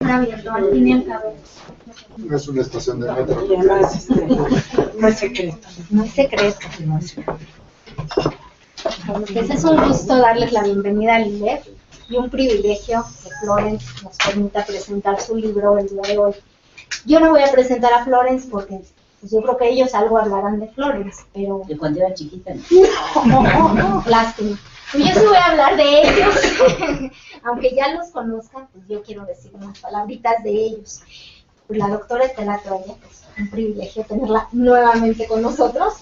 está abierto, al fin y al cabo. No es una estación de metro. No es secreto. No es secreto. Bueno, pues es un gusto darles la bienvenida al ILEF y un privilegio que Florence nos permita presentar su libro el día de hoy. Yo no voy a presentar a Florence porque pues, yo creo que ellos algo hablarán de Florence, pero... De cuando era chiquita. No, lástima. Pues yo sí voy a hablar de ellos. Aunque ya los conozcan, pues yo quiero decir unas palabritas de ellos. Pues la doctora Estela Troya, pues un privilegio tenerla nuevamente con nosotros.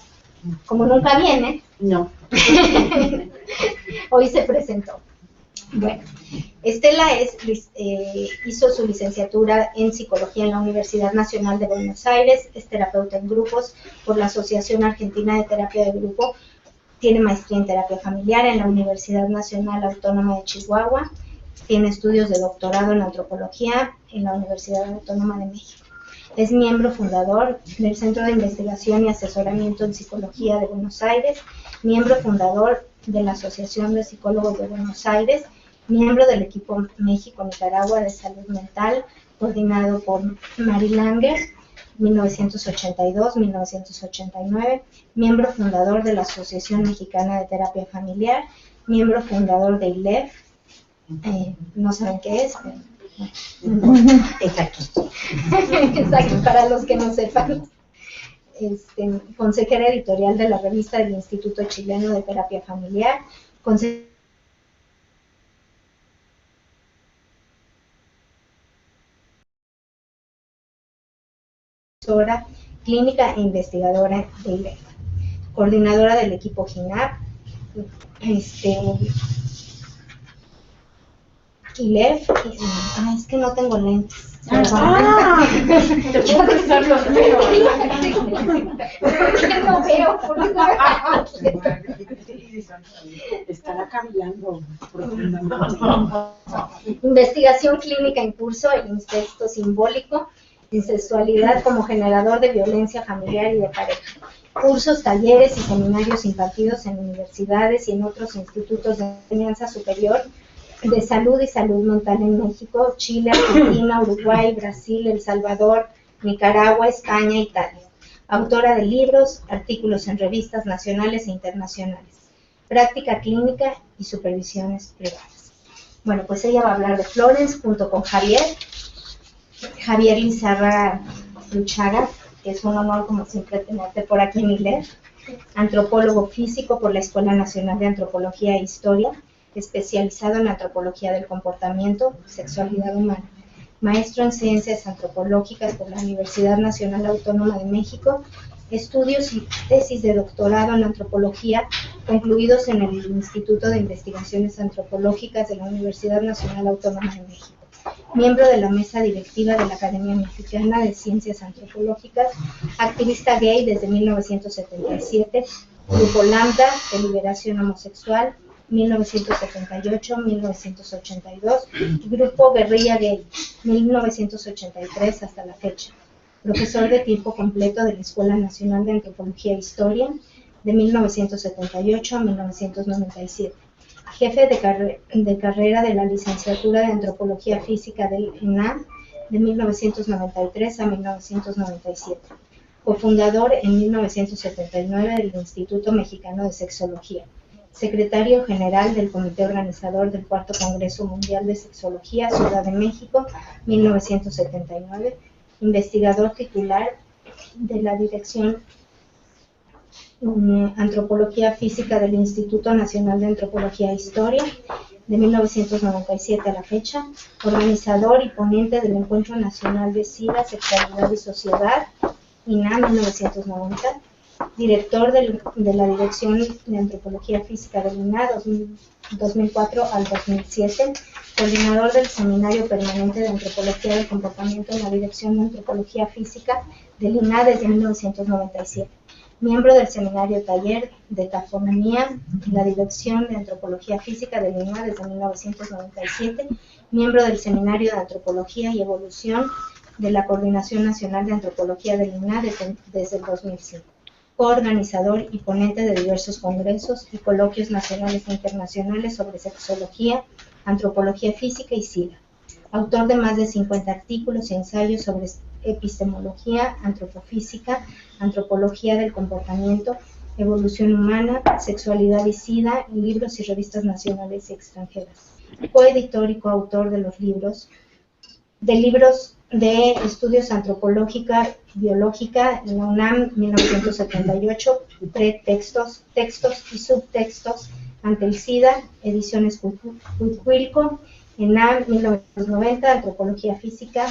Como nunca viene. No. Hoy se presentó. Bueno, Estela hizo su licenciatura en Psicología en la Universidad Nacional de Buenos Aires, es terapeuta en grupos por la Asociación Argentina de Terapia de Grupo, tiene maestría en terapia familiar en la Universidad Nacional Autónoma de Chihuahua, tiene estudios de doctorado en antropología en la Universidad Autónoma de México. Es miembro fundador del Centro de Investigación y Asesoramiento en Psicología de Buenos Aires, miembro fundador de la Asociación de Psicólogos de Buenos Aires, miembro del equipo México-Nicaragua de Salud Mental, coordinado por Mary Langer, 1982-1989, miembro fundador de la Asociación Mexicana de Terapia Familiar, miembro fundador de ILEF, no saben qué es, pero Es aquí. es aquí para los que no sepan. Consejera editorial de la revista del Instituto Chileno de Terapia Familiar, profesora clínica e investigadora de ILEF, coordinadora del equipo GINAP, ILEF, es que no tengo lentes. Te puedo usar los míos. No veo, Estará cambiando profundamente. Investigación clínica en curso, el incesto simbólico, incestualidad como generador de violencia familiar y de pareja. Cursos, talleres y seminarios impartidos en universidades y en otros institutos de enseñanza superior de salud y salud mental en México, Chile, Argentina, Uruguay, Brasil, El Salvador, Nicaragua, España, Italia. Autora de libros, artículos en revistas nacionales e internacionales. Práctica clínica y supervisiones privadas. Bueno, pues ella va a hablar de Florence junto con Javier Lizarra Luchaga, que es un honor como siempre tenerte por aquí en ILEF, antropólogo físico por la Escuela Nacional de Antropología e Historia, especializado en antropología del comportamiento, sexualidad humana, maestro en ciencias antropológicas por la Universidad Nacional Autónoma de México, estudios y tesis de doctorado en antropología concluidos en el Instituto de Investigaciones Antropológicas de la Universidad Nacional Autónoma de México, miembro de la mesa directiva de la Academia Mexicana de Ciencias Antropológicas, activista gay desde 1977, Grupo Lambda de Liberación Homosexual, 1978-1982, Grupo Guerrilla Gay, 1983 hasta la fecha. Profesor de tiempo completo de la Escuela Nacional de Antropología e Historia, de 1978 a 1997. Jefe de carrera de la Licenciatura de Antropología Física del ENAM, de 1993 a 1997. Cofundador en 1979 del Instituto Mexicano de Sexología. Secretario General del Comité Organizador del Cuarto Congreso Mundial de Sexología, Ciudad de México, 1979, investigador titular de la Dirección Antropología Física del Instituto Nacional de Antropología e Historia, de 1997 a la fecha, organizador y ponente del Encuentro Nacional de SIDA, Sexualidad y Sociedad, INAH 1990, director de la Dirección de Antropología Física del INAH 2004 al 2007, coordinador del Seminario Permanente de Antropología del Comportamiento en la Dirección de Antropología Física del INAH desde 1997, miembro del Seminario Taller de Tafonomía en la Dirección de Antropología Física del INAH desde 1997, miembro del Seminario de Antropología y Evolución de la Coordinación Nacional de Antropología del INAH desde el 2005. Coorganizador y ponente de diversos congresos y coloquios nacionales e internacionales sobre sexología, antropología física y SIDA. autor de más de 50 artículos y ensayos sobre epistemología, antropofísica, antropología del comportamiento, evolución humana, sexualidad y SIDA en libros y revistas nacionales y extranjeras. Coeditor y coautor de los libros de estudios antropológica biológica en la UNAM 1978, pretextos, textos y subtextos ante el SIDA, ediciones Cuithuilco, ENAM 1990, antropología física,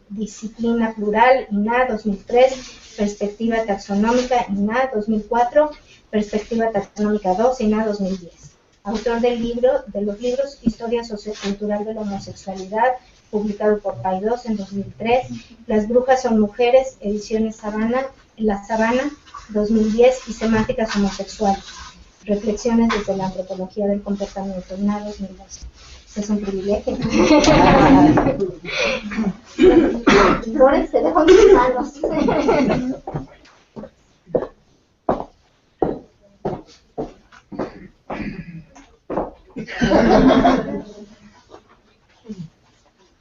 disciplina plural, INA 2003, perspectiva taxonómica, INA 2004, perspectiva taxonómica 2, INA 2010. Autor de los libros Historia sociocultural de la homosexualidad, publicado por Paidós en 2003, Las brujas son mujeres, ediciones La Sabana 2010 y Semánticas homosexuales, reflexiones desde la antropología del comportamiento, INA 2012. Es un privilegio. Flores, te dejo en tus manos.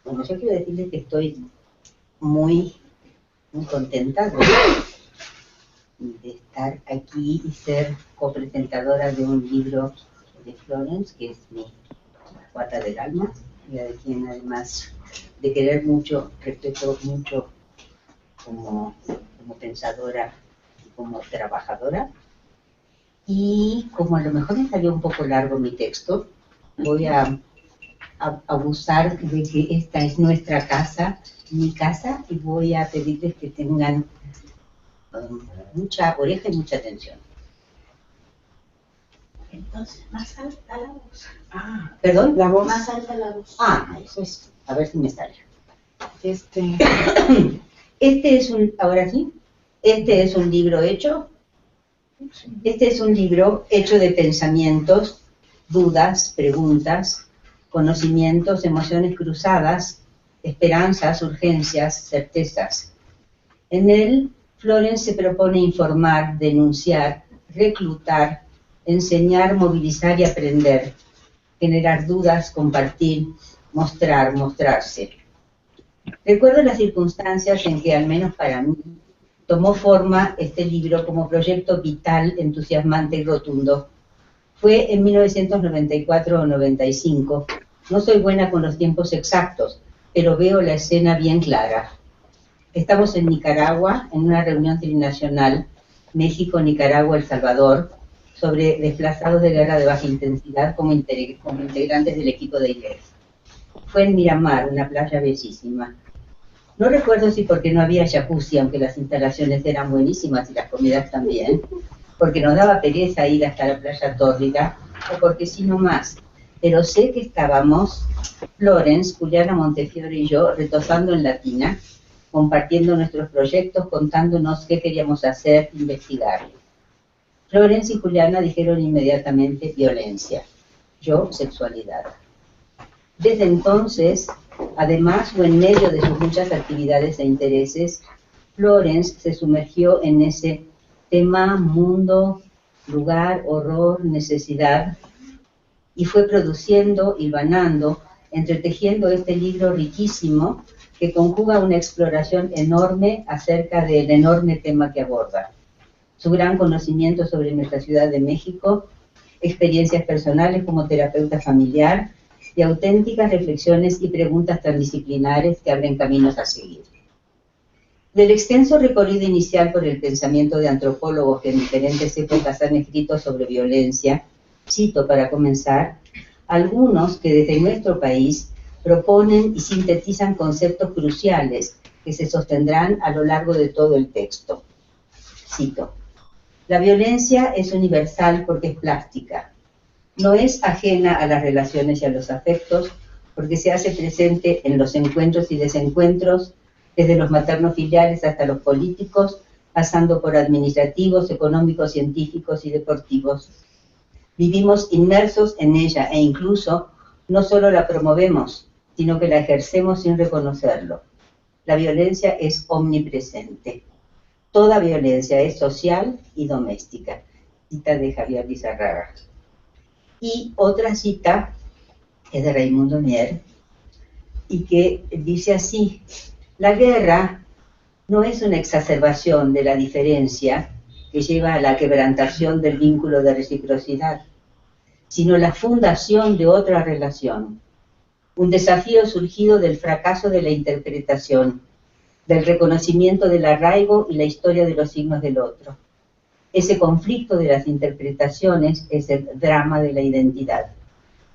Bueno, yo quiero decirles que estoy muy contenta de estar aquí y ser copresentadora de un libro de Florence, que es mi guata del alma, y de quien además de querer mucho, respeto mucho como pensadora y como trabajadora. Y como a lo mejor me salió un poco largo mi texto, voy a abusar de que esta es nuestra casa, mi casa, y voy a pedirles que tengan mucha oreja y mucha atención. Entonces, más alta la voz. ¿Perdón? La voz. Más alta la voz. Eso es. A ver si me sale. Ahora sí, este es un libro hecho. Este es un libro hecho de pensamientos, dudas, preguntas, conocimientos, emociones cruzadas, esperanzas, urgencias, certezas. En él, Florence se propone informar, denunciar, reclutar, enseñar, movilizar y aprender, generar dudas, compartir, mostrar, mostrarse. Recuerdo las circunstancias en que, al menos para mí, tomó forma este libro como proyecto vital, entusiasmante y rotundo. Fue en 1994 o 95. No soy buena con los tiempos exactos, pero veo la escena bien clara. Estamos en Nicaragua, en una reunión trinacional, México, Nicaragua, El Salvador, sobre desplazados de guerra de baja intensidad como integrantes del equipo de ILEF. Fue en Miramar, una playa bellísima. No recuerdo si porque no había jacuzzi, aunque las instalaciones eran buenísimas y las comidas también, porque nos daba pereza ir hasta la playa tórrida, o porque sí no más. Pero sé que estábamos, Florence, Juliana Montefiore y yo, retosando en la tina, compartiendo nuestros proyectos, contándonos qué queríamos hacer, investigar. Florence y Juliana dijeron inmediatamente violencia, yo sexualidad. Desde entonces, además o en medio de sus muchas actividades e intereses, Florence se sumergió en ese tema, mundo, lugar, horror, necesidad, y fue produciendo, hilvanando, entretejiendo este libro riquísimo que conjuga una exploración enorme acerca del enorme tema que aborda. Su gran conocimiento sobre nuestra Ciudad de México, experiencias personales como terapeuta familiar y auténticas reflexiones y preguntas transdisciplinares que abren caminos a seguir. Del extenso recorrido inicial por el pensamiento de antropólogos que en diferentes épocas han escrito sobre violencia, cito para comenzar, algunos que desde nuestro país proponen y sintetizan conceptos cruciales que se sostendrán a lo largo de todo el texto. Cito, la violencia es universal porque es plástica. No es ajena a las relaciones y a los afectos porque se hace presente en los encuentros y desencuentros, desde los materno-filiales hasta los políticos, pasando por administrativos, económicos, científicos y deportivos. Vivimos inmersos en ella e incluso no solo la promovemos, sino que la ejercemos sin reconocerlo. La violencia es omnipresente. Toda violencia es social y doméstica. Cita de Javier Lizarraga. Y otra cita es de Raimundo Mier, y que dice así: la guerra no es una exacerbación de la diferencia que lleva a la quebrantación del vínculo de reciprocidad, sino la fundación de otra relación, un desafío surgido del fracaso de la interpretación, del reconocimiento del arraigo y la historia de los signos del otro. Ese conflicto de las interpretaciones es el drama de la identidad.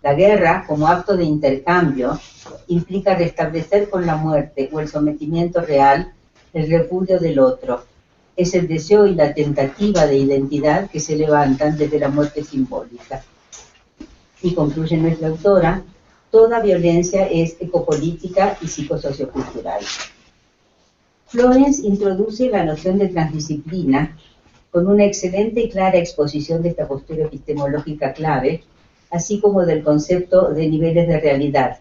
La guerra, como acto de intercambio, implica restablecer con la muerte o el sometimiento real el repudio del otro. Es el deseo y la tentativa de identidad que se levantan desde la muerte simbólica. Y concluye nuestra autora: toda violencia es ecopolítica y psicosociocultural. Florence introduce la noción de transdisciplina con una excelente y clara exposición de esta postura epistemológica clave, así como del concepto de niveles de realidad,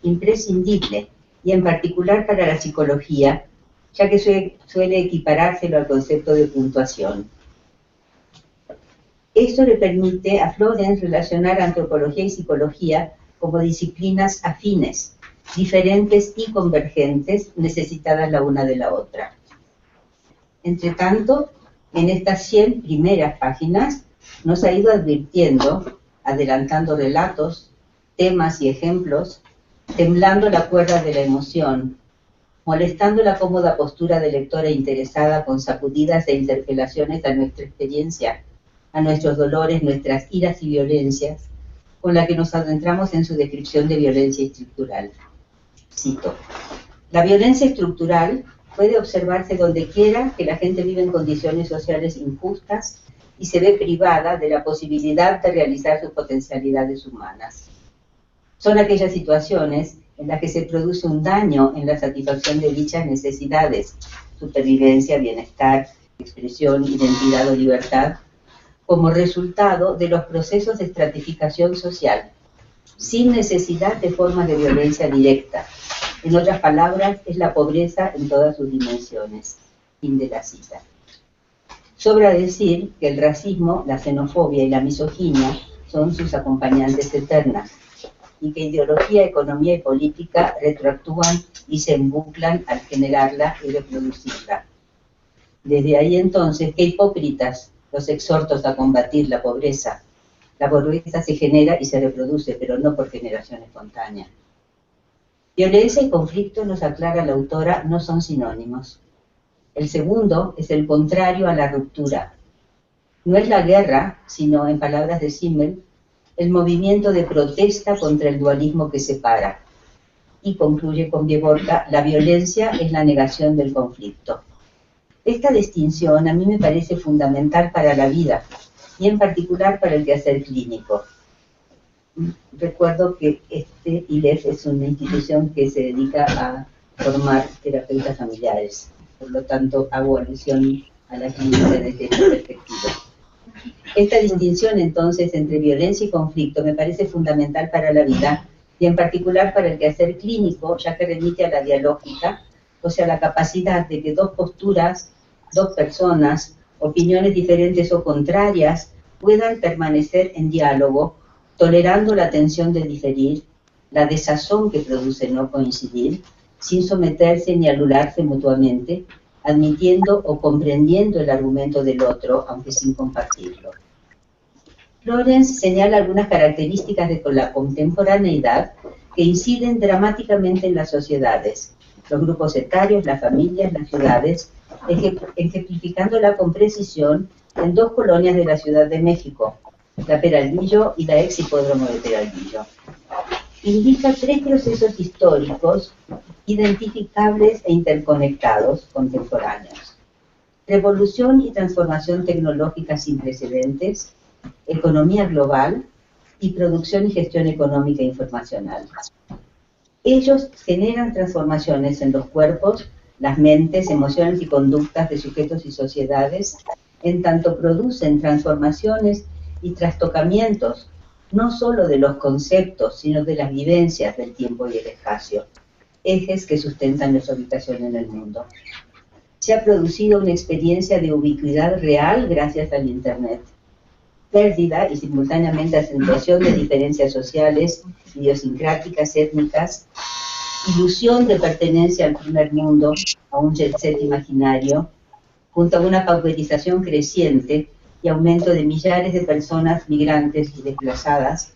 imprescindible, y en particular para la psicología, ya que suele equiparárselo al concepto de puntuación. Esto le permite a Florence relacionar antropología y psicología como disciplinas afines, diferentes y convergentes, necesitadas la una de la otra. Entre tanto, en estas 100 primeras páginas nos ha ido advirtiendo, adelantando relatos, temas y ejemplos, temblando la cuerda de la emoción, molestando la cómoda postura de lectora interesada con sacudidas e interpelaciones a nuestra experiencia, a nuestros dolores, nuestras iras y violencias, con la que nos adentramos en su descripción de violencia estructural. Cito: la violencia estructural puede observarse donde quiera que la gente vive en condiciones sociales injustas y se ve privada de la posibilidad de realizar sus potencialidades humanas. Son aquellas situaciones en las que se produce un daño en la satisfacción de dichas necesidades, supervivencia, bienestar, expresión, identidad o libertad, como resultado de los procesos de estratificación social, sin necesidad de formas de violencia directa. En otras palabras, es la pobreza en todas sus dimensiones. Fin de la cita. Sobra decir que el racismo, la xenofobia y la misoginia son sus acompañantes eternas, y que ideología, economía y política retroactúan y se embuclan al generarla y reproducirla. Desde ahí entonces, qué hipócritas los exhortos a combatir la pobreza. La pobreza se genera y se reproduce, pero no por generación espontánea. Violencia y conflicto, nos aclara la autora, no son sinónimos. El segundo es el contrario a la ruptura. No es la guerra, sino, en palabras de Simmel, el movimiento de protesta contra el dualismo que separa. Y concluye con Bieborka: la violencia es la negación del conflicto. Esta distinción a mí me parece fundamental para la vida, y en particular para el quehacer clínico. Recuerdo que ILEF es una institución que se dedica a formar terapeutas familiares, por lo tanto hago alusión a la clínica desde esta perspectiva. Esta distinción entonces entre violencia y conflicto me parece fundamental para la vida, y en particular para el quehacer clínico, ya que remite a la dialógica, o sea, la capacidad de que dos posturas, dos personas, opiniones diferentes o contrarias, puedan permanecer en diálogo, tolerando la tensión de diferir, la desazón que produce no coincidir, sin someterse ni anularse mutuamente, admitiendo o comprendiendo el argumento del otro, aunque sin compartirlo. Florence señala algunas características de la contemporaneidad que inciden dramáticamente en las sociedades, los grupos etarios, las familias, las ciudades, ejemplificándola con precisión en dos colonias de la Ciudad de México, la Peralvillo y la ex hipódromo de Peralvillo. Indica tres procesos históricos identificables e interconectados, contemporáneos: revolución y transformación tecnológica sin precedentes, economía global y producción y gestión económica e informacional. Ellos generan transformaciones en los cuerpos, las mentes, emociones y conductas de sujetos y sociedades, en tanto producen transformaciones y trastocamientos, no solo de los conceptos, sino de las vivencias del tiempo y el espacio, ejes que sustentan nuestra ubicación en el mundo. Se ha producido una experiencia de ubicuidad real gracias al Internet, pérdida y simultáneamente acentuación de diferencias sociales, idiosincráticas, étnicas, ilusión de pertenencia al primer mundo, a un jet set imaginario, junto a una pauperización creciente y aumento de millares de personas migrantes y desplazadas,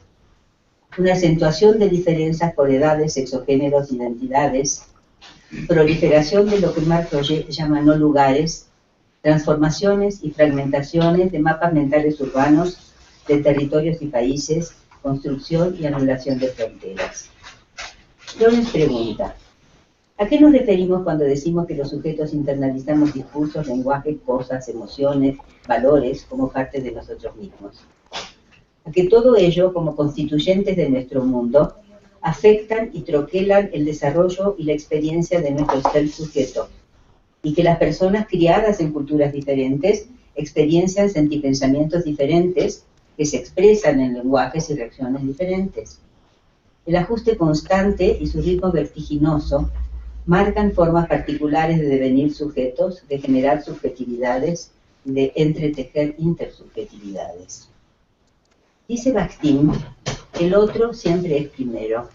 una acentuación de diferencias por edades, sexogéneros, identidades, proliferación de lo que Marc Roget llama no lugares, transformaciones y fragmentaciones de mapas mentales urbanos, de territorios y países, construcción y anulación de fronteras. Florence pregunta, ¿a qué nos referimos cuando decimos que los sujetos internalizamos discursos, lenguajes, cosas, emociones, valores como parte de nosotros mismos? A que todo ello, como constituyentes de nuestro mundo, afectan y troquelan el desarrollo y la experiencia de nuestro ser sujeto, y que las personas criadas en culturas diferentes experiencian sentipensamientos diferentes que se expresan en lenguajes y reacciones diferentes. El ajuste constante y su ritmo vertiginoso marcan formas particulares de devenir sujetos, de generar subjetividades, de entretejer intersubjetividades. Dice Bakhtin, el otro siempre es primero,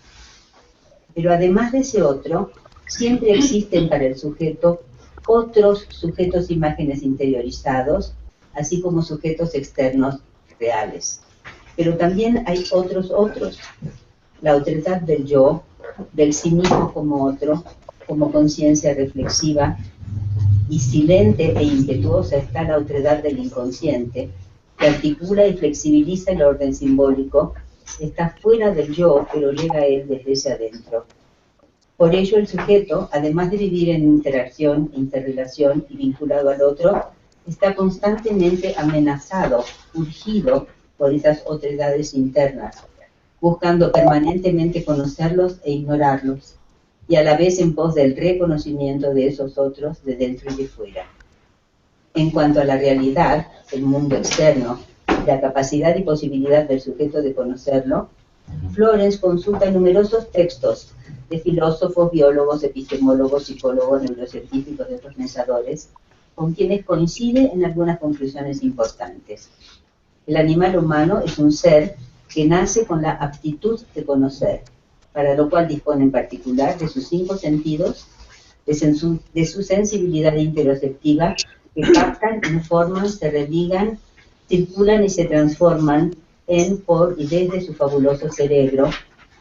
pero además de ese otro, siempre existen para el sujeto otros sujetos imágenes interiorizados, así como sujetos externos reales. Pero también hay otros, la otredad del yo, del sí mismo como otro, como conciencia reflexiva, y silente e impetuosa está la otredad del inconsciente, que articula y flexibiliza el orden simbólico, está fuera del yo, pero llega a él desde ese adentro. Por ello el sujeto, además de vivir en interacción, interrelación y vinculado al otro, está constantemente amenazado, urgido por esas otredades internas, buscando permanentemente conocerlos e ignorarlos, y a la vez en pos del reconocimiento de esos otros de dentro y de fuera. En cuanto a la realidad, el mundo externo, la capacidad y posibilidad del sujeto de conocerlo, Florence consulta numerosos textos de filósofos, biólogos, epistemólogos, psicólogos, neurocientíficos y otros pensadores, con quienes coincide en algunas conclusiones importantes. El animal humano es un ser que nace con la aptitud de conocer, para lo cual dispone en particular de sus 5 sentidos, de su sensibilidad interoceptiva, que captan, informan, se religan, circulan y se transforman en, por y desde su fabuloso cerebro,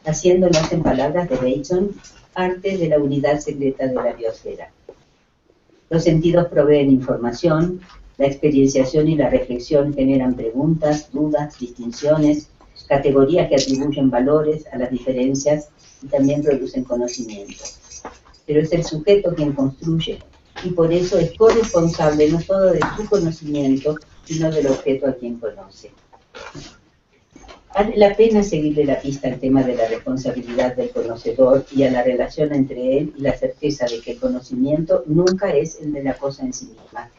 haciéndolas, en palabras de Bateson, parte de la unidad secreta de la biosfera. Los sentidos proveen información, la experienciación y la reflexión generan preguntas, dudas, distinciones, categorías que atribuyen valores a las diferencias y también producen conocimiento. Pero es el sujeto quien construye, y por eso es corresponsable no solo de su conocimiento, sino del objeto a quien conoce. Vale la pena seguirle la pista al tema de la responsabilidad del conocedor y a la relación entre él y la certeza de que el conocimiento nunca es el de la cosa en sí misma,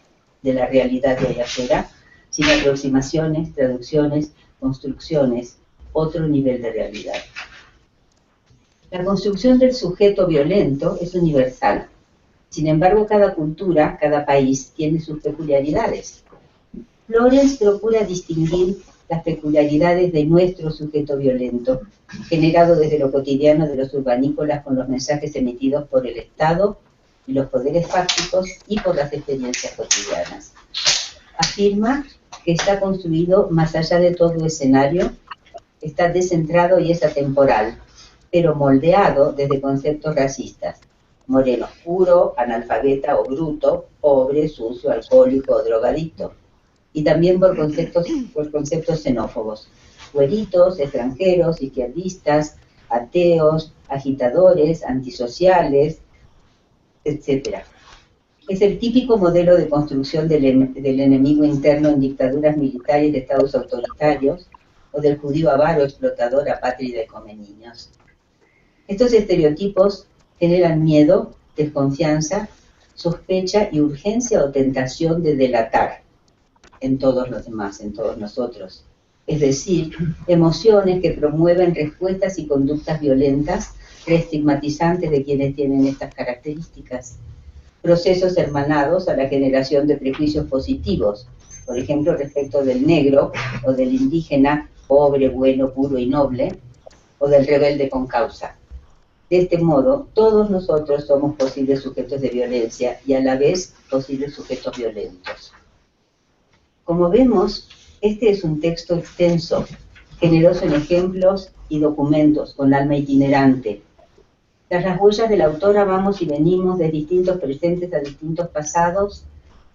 de la realidad de allá afuera, sino aproximaciones, traducciones, construcciones, otro nivel de realidad. La construcción del sujeto violento es universal. Sin embargo, cada cultura, cada país tiene sus peculiaridades. Florence procura distinguir las peculiaridades de nuestro sujeto violento, generado desde lo cotidiano de los urbanícolas con los mensajes emitidos por el Estado y los poderes fácticos y por las experiencias cotidianas. Afirma que está construido más allá de todo escenario, está descentrado y es atemporal, pero moldeado desde conceptos racistas: moreno oscuro, analfabeta o bruto, pobre, sucio, alcohólico o drogadicto, y también por conceptos xenófobos: güeritos, extranjeros, izquierdistas, ateos, agitadores, antisociales, etc. Es el típico modelo de construcción del enemigo interno en dictaduras militares de estados autoritarios, o del judío avaro, explotador, apátrida y come niños. Estos estereotipos generan miedo, desconfianza, sospecha y urgencia o tentación de delatar en todos los demás, en todos nosotros. Es decir, emociones que promueven respuestas y conductas violentas, reestigmatizantes de quienes tienen estas características. Procesos hermanados a la generación de prejuicios positivos, por ejemplo, respecto del negro o del indígena, pobre, bueno, puro y noble, o del rebelde con causa. De este modo, todos nosotros somos posibles sujetos de violencia y a la vez posibles sujetos violentos. Como vemos, este es un texto extenso, generoso en ejemplos y documentos, con alma itinerante. Tras las huellas de la autora vamos y venimos de distintos presentes a distintos pasados,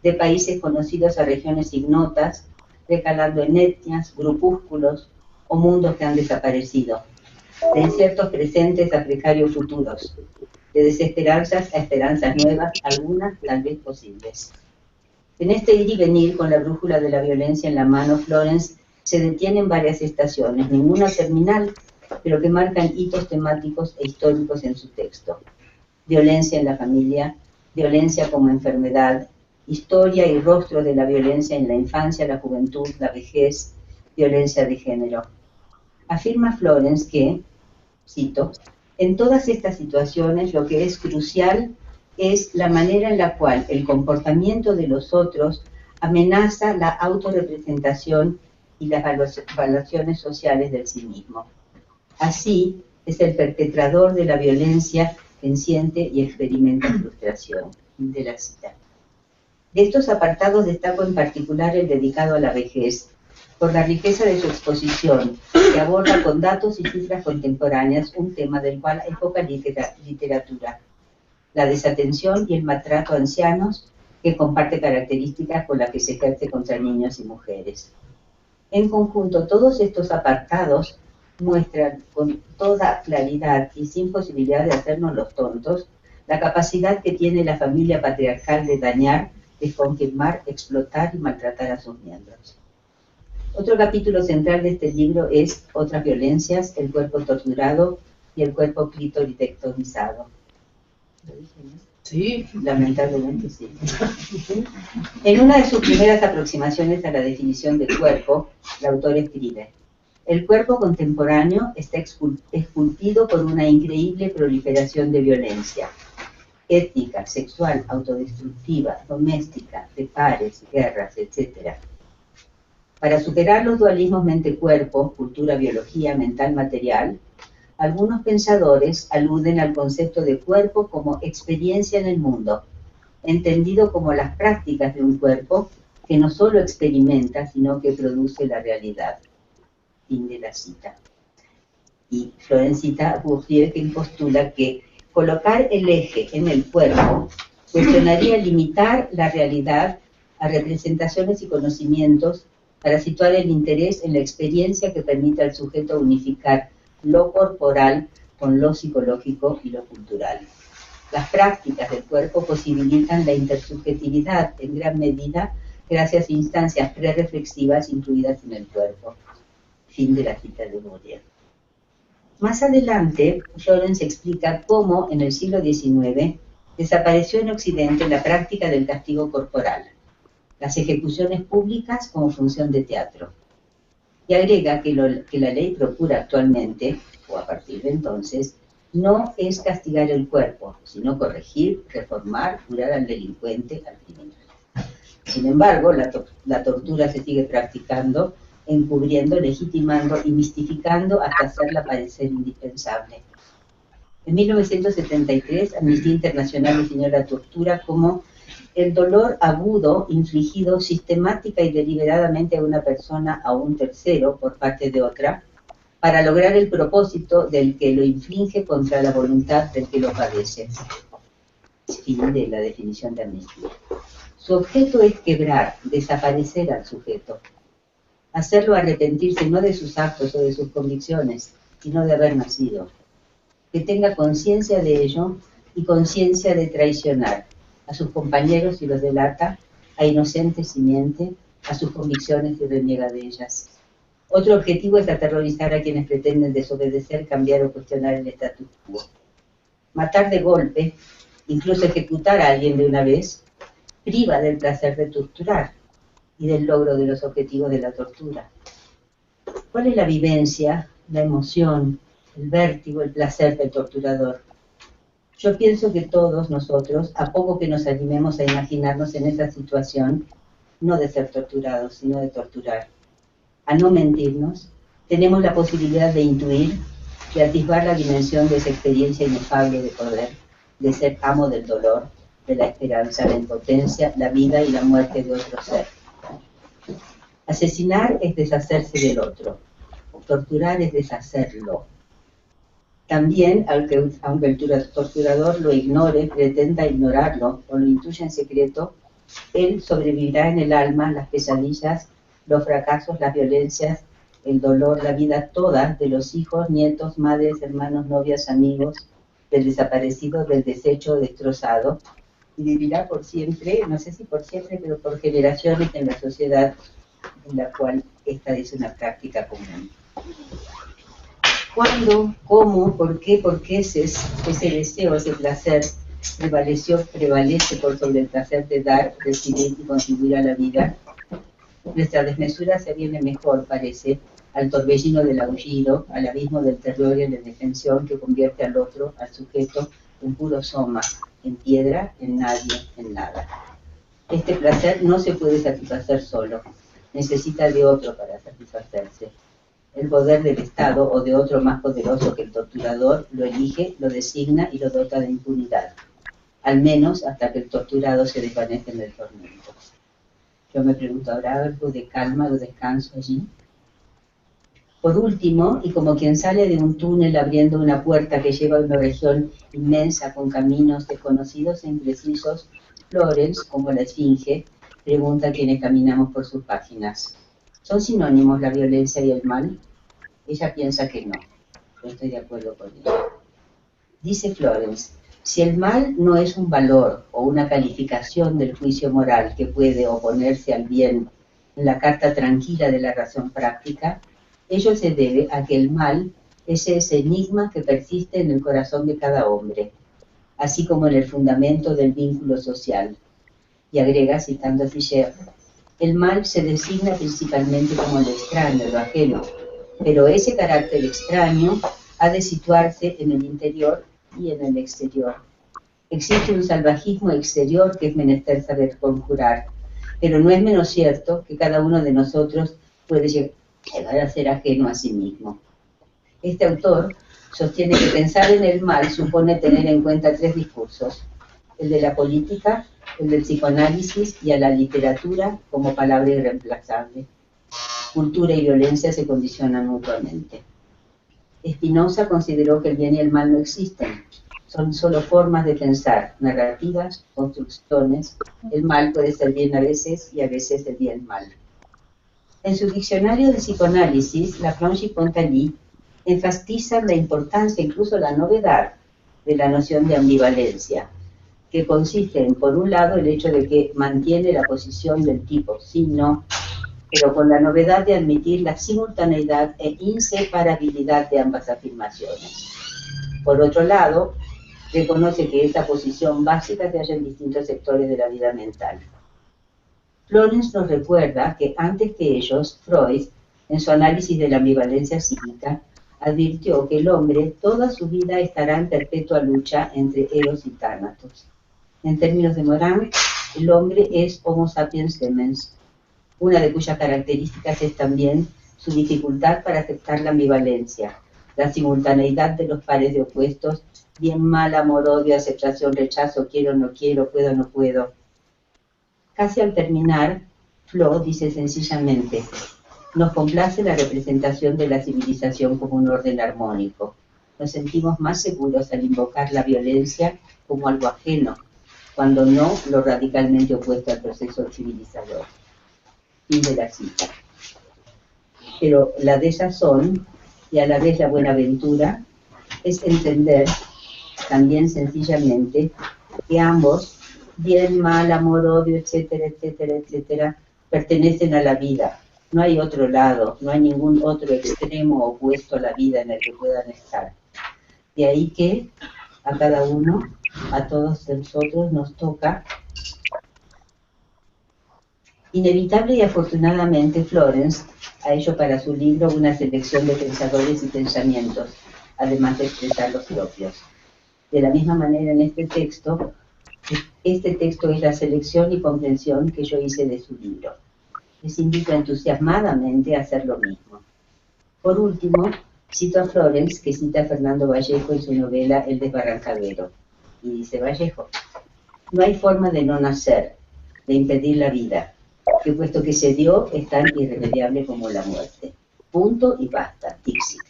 de países conocidos a regiones ignotas, recalando en etnias, grupúsculos o mundos que han desaparecido, de inciertos presentes a precarios futuros, de desesperanzas a esperanzas nuevas, algunas tal vez posibles. En este ir y venir con la brújula de la violencia en la mano, Florence se detiene en varias estaciones, ninguna terminal, pero que marcan hitos temáticos e históricos en su texto. Violencia en la familia, violencia como enfermedad, historia y rostro de la violencia en la infancia, la juventud, la vejez, violencia de género. Afirma Florence que, cito, en todas estas situaciones lo que es crucial es la manera en la cual el comportamiento de los otros amenaza la autorrepresentación y las evaluaciones sociales del sí mismo. Así es el perpetrador de la violencia quien siente y experimenta frustración. Fin de la cita. De estos apartados destaco en particular el dedicado a la vejez, por la riqueza de su exposición, que aborda con datos y cifras contemporáneas un tema del cual hay poca literatura, la desatención y el maltrato a ancianos, que comparte características con las que se ejerce contra niños y mujeres. En conjunto, todos estos apartados muestran con toda claridad y sin posibilidad de hacernos los tontos, la capacidad que tiene la familia patriarcal de dañar, desconfirmar, explotar y maltratar a sus miembros. Otro capítulo central de este libro es Otras violencias, el cuerpo torturado y el cuerpo clitoridectomizado. ¿Lo dije, no? Sí. Lamentablemente sí. En una de sus primeras aproximaciones a la definición de cuerpo, el autor escribe: el cuerpo contemporáneo está esculpido por una increíble proliferación de violencia étnica, sexual, autodestructiva, doméstica, de pares, guerras, etc. Para superar los dualismos mente-cuerpo, cultura-biología, mental-material, algunos pensadores aluden al concepto de cuerpo como experiencia en el mundo, entendido como las prácticas de un cuerpo que no solo experimenta, sino que produce la realidad. Fin de la cita. Y Florence cita a Bourdieu, quien postula que colocar el eje en el cuerpo cuestionaría limitar la realidad a representaciones y conocimientos para situar el interés en la experiencia que permita al sujeto unificar lo corporal con lo psicológico y lo cultural. Las prácticas del cuerpo posibilitan la intersubjetividad en gran medida gracias a instancias prereflexivas incluidas en el cuerpo. Fin de la cita de Bourdieu. Más adelante, Florence explica cómo en el siglo XIX desapareció en Occidente la práctica del castigo corporal, las ejecuciones públicas como función de teatro. Y agrega que la ley procura actualmente, o a partir de entonces, no es castigar el cuerpo, sino corregir, reformar, curar al delincuente, al criminal. Sin embargo, la tortura se sigue practicando, encubriendo, legitimando y mistificando hasta hacerla parecer indispensable. En 1973, Amnistía Internacional definió la tortura como el dolor agudo infligido sistemática y deliberadamente a una persona a un tercero por parte de otra, para lograr el propósito del que lo inflige contra la voluntad del que lo padece. Fin de la definición de amnistía. Su objeto es quebrar, desaparecer al sujeto, hacerlo arrepentirse no de sus actos o de sus convicciones, sino de haber nacido. Que tenga conciencia de ello y conciencia de traicionar a sus compañeros si los delata, a inocentes si miente, a sus convicciones y reniega de ellas. Otro objetivo es aterrorizar a quienes pretenden desobedecer, cambiar o cuestionar el status quo. Matar de golpe, incluso ejecutar a alguien de una vez, priva del placer de torturar y del logro de los objetivos de la tortura. ¿Cuál es la vivencia, la emoción, el vértigo, el placer del torturador? Yo pienso que todos nosotros, a poco que nos animemos a imaginarnos en esa situación, no de ser torturados, sino de torturar, a no mentirnos, tenemos la posibilidad de intuir y atisbar la dimensión de esa experiencia inefable de poder, de ser amo del dolor, de la esperanza, la impotencia, la vida y la muerte de otro ser. Asesinar es deshacerse del otro, torturar es deshacerlo. También, aunque el torturador lo ignore, pretenda ignorarlo o lo intuya en secreto, él sobrevivirá en el alma las pesadillas, los fracasos, las violencias, el dolor, la vida toda de los hijos, nietos, madres, hermanos, novias, amigos, del desaparecido, del deshecho, destrozado, y vivirá por siempre, no sé si por siempre, pero por generaciones en la sociedad en la cual esta es una práctica común. ¿Cuándo? ¿Cómo? ¿Por qué? ¿Por qué ese deseo, ese placer prevalece por sobre el placer de dar, recibir y contribuir a la vida? Nuestra desmesura se viene mejor, parece, al torbellino del aullido, al abismo del terror y la indefensión que convierte al otro, al sujeto, en puro soma, en piedra, en nadie, en nada. Este placer no se puede satisfacer solo, necesita de otro para satisfacerse. El poder del Estado o de otro más poderoso que el torturador lo elige, lo designa y lo dota de impunidad, al menos hasta que el torturado se desvanece en el tormento. Yo me pregunto, ¿habrá algo de calma o descanso allí? Por último, y como quien sale de un túnel abriendo una puerta que lleva a una región inmensa con caminos desconocidos e imprecisos, Florence, como la esfinge, pregunta a quienes caminamos por sus páginas. ¿Son sinónimos la violencia y el mal? Ella piensa que no. Yo estoy de acuerdo con ella. Dice Florence, si el mal no es un valor o una calificación del juicio moral que puede oponerse al bien en la carta tranquila de la razón práctica, ello se debe a que el mal es ese enigma que persiste en el corazón de cada hombre, así como en el fundamento del vínculo social. Y agrega, citando a Fischer, el mal se designa principalmente como lo extraño, lo ajeno, pero ese carácter extraño ha de situarse en el interior y en el exterior. Existe un salvajismo exterior que es menester saber conjurar, pero no es menos cierto que cada uno de nosotros puede llegar a ser ajeno a sí mismo. Este autor sostiene que pensar en el mal supone tener en cuenta tres discursos: el de la política, el del psicoanálisis y a la literatura como palabra irreemplazable. Cultura y violencia se condicionan mutuamente. Spinoza consideró que el bien y el mal no existen, son solo formas de pensar, narrativas, construcciones. El mal puede ser bien a veces y a veces el bien mal. En su diccionario de psicoanálisis, Lafrange y Pontaly enfatizan la importancia, incluso la novedad, de la noción de ambivalencia, que consiste en, por un lado, el hecho de que mantiene la posición del tipo sí, no, pero con la novedad de admitir la simultaneidad e inseparabilidad de ambas afirmaciones. Por otro lado, reconoce que esta posición básica se halla en distintos sectores de la vida mental. Florence nos recuerda que antes que ellos, Freud, en su análisis de la ambivalencia psíquica, advirtió que el hombre toda su vida estará en perpetua lucha entre Eros y Tánatos. En términos de Morin, el hombre es Homo sapiens demens, una de cuyas características es también su dificultad para aceptar la ambivalencia, la simultaneidad de los pares de opuestos, bien, mal, amor, odio, aceptación, rechazo, quiero, no quiero, puedo, no puedo. Casi al terminar, Flo dice sencillamente, nos complace la representación de la civilización como un orden armónico. Nos sentimos más seguros al invocar la violencia como algo ajeno, cuando no lo radicalmente opuesto al proceso civilizador. Fin de la cita. Pero la desazón y a la vez la buenaventura es entender también sencillamente que ambos, bien, mal, amor, odio, etcétera, etcétera, etcétera, pertenecen a la vida. No hay otro lado, no hay ningún otro extremo opuesto a la vida en el que puedan estar. De ahí que a cada uno, a todos nosotros nos toca. Inevitable y afortunadamente, Florence ha hecho para su libro una selección de pensadores y pensamientos, además de expresar los propios. De la misma manera, en este texto es la selección y comprensión que yo hice de su libro. Les invito entusiasmadamente a hacer lo mismo. Por último, Cito a Florence, que cita a Fernando Vallejo en su novela El desbarrancadero. Y dice Vallejo: no hay forma de no nacer, de impedir la vida, que puesto que se dio es tan irremediable como la muerte. Punto y basta. Dixit.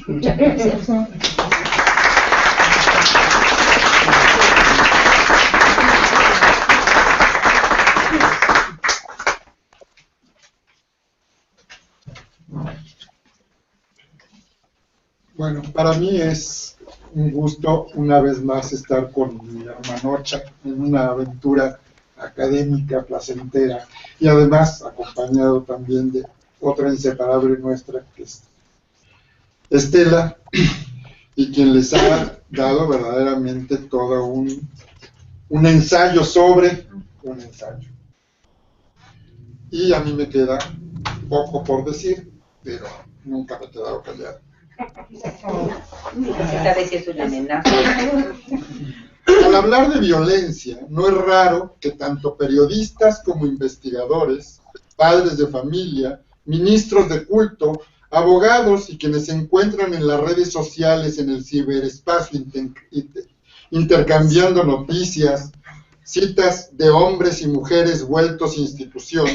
Muchas gracias. Bueno, para mí es un gusto una vez más estar con mi hermanocha en una aventura académica placentera y además acompañado también de otra inseparable nuestra que es Estela, y quien les ha dado verdaderamente todo un ensayo sobre un ensayo. Y a mí me queda poco por decir, pero nunca me he quedado callado. Esta vez es una amenaza. Al hablar de violencia, no es raro que tanto periodistas como investigadores, padres de familia, ministros de culto, abogados y quienes se encuentran en las redes sociales, en el ciberespacio, intercambiando noticias, citas de hombres y mujeres vueltos institución,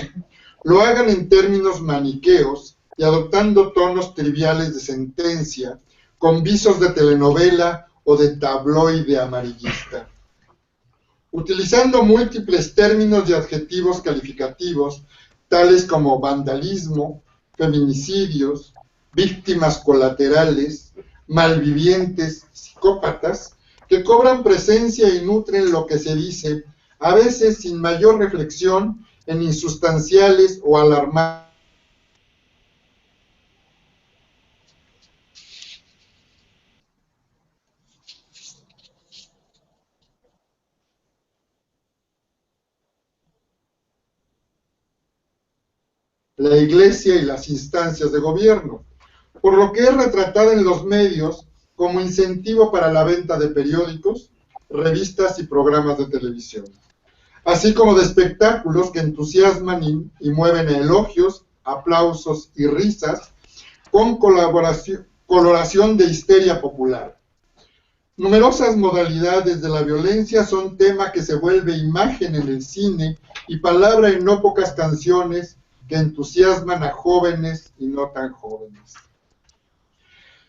lo hagan en términos maniqueos y adoptando tonos triviales de sentencia, con visos de telenovela o de tabloide amarillista. Utilizando múltiples términos y adjetivos calificativos, tales como vandalismo, feminicidios, víctimas colaterales, malvivientes, psicópatas, que cobran presencia y nutren lo que se dice, a veces sin mayor reflexión, en insustanciales o alarmantes la Iglesia y las instancias de gobierno, por lo que es retratada en los medios como incentivo para la venta de periódicos, revistas y programas de televisión, así como de espectáculos que entusiasman y mueven a elogios, aplausos y risas, con coloración de histeria popular. Numerosas modalidades de la violencia son tema que se vuelve imagen en el cine y palabra en no pocas canciones que entusiasman a jóvenes y no tan jóvenes.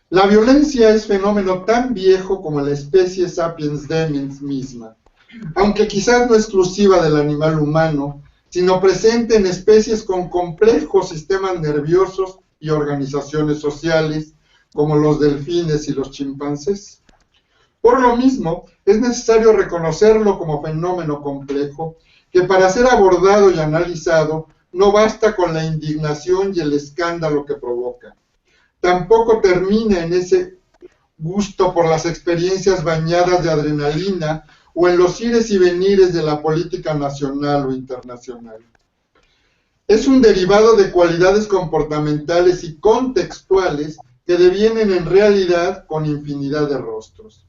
La violencia es fenómeno tan viejo como la especie sapiens demens misma, aunque quizás no exclusiva del animal humano, sino presente en especies con complejos sistemas nerviosos y organizaciones sociales, como los delfines y los chimpancés. Por lo mismo, es necesario reconocerlo como fenómeno complejo, que para ser abordado y analizado, no basta con la indignación y el escándalo que provoca. Tampoco termina en ese gusto por las experiencias bañadas de adrenalina o en los ires y venires de la política nacional o internacional. Es un derivado de cualidades comportamentales y contextuales que devienen en realidad con infinidad de rostros.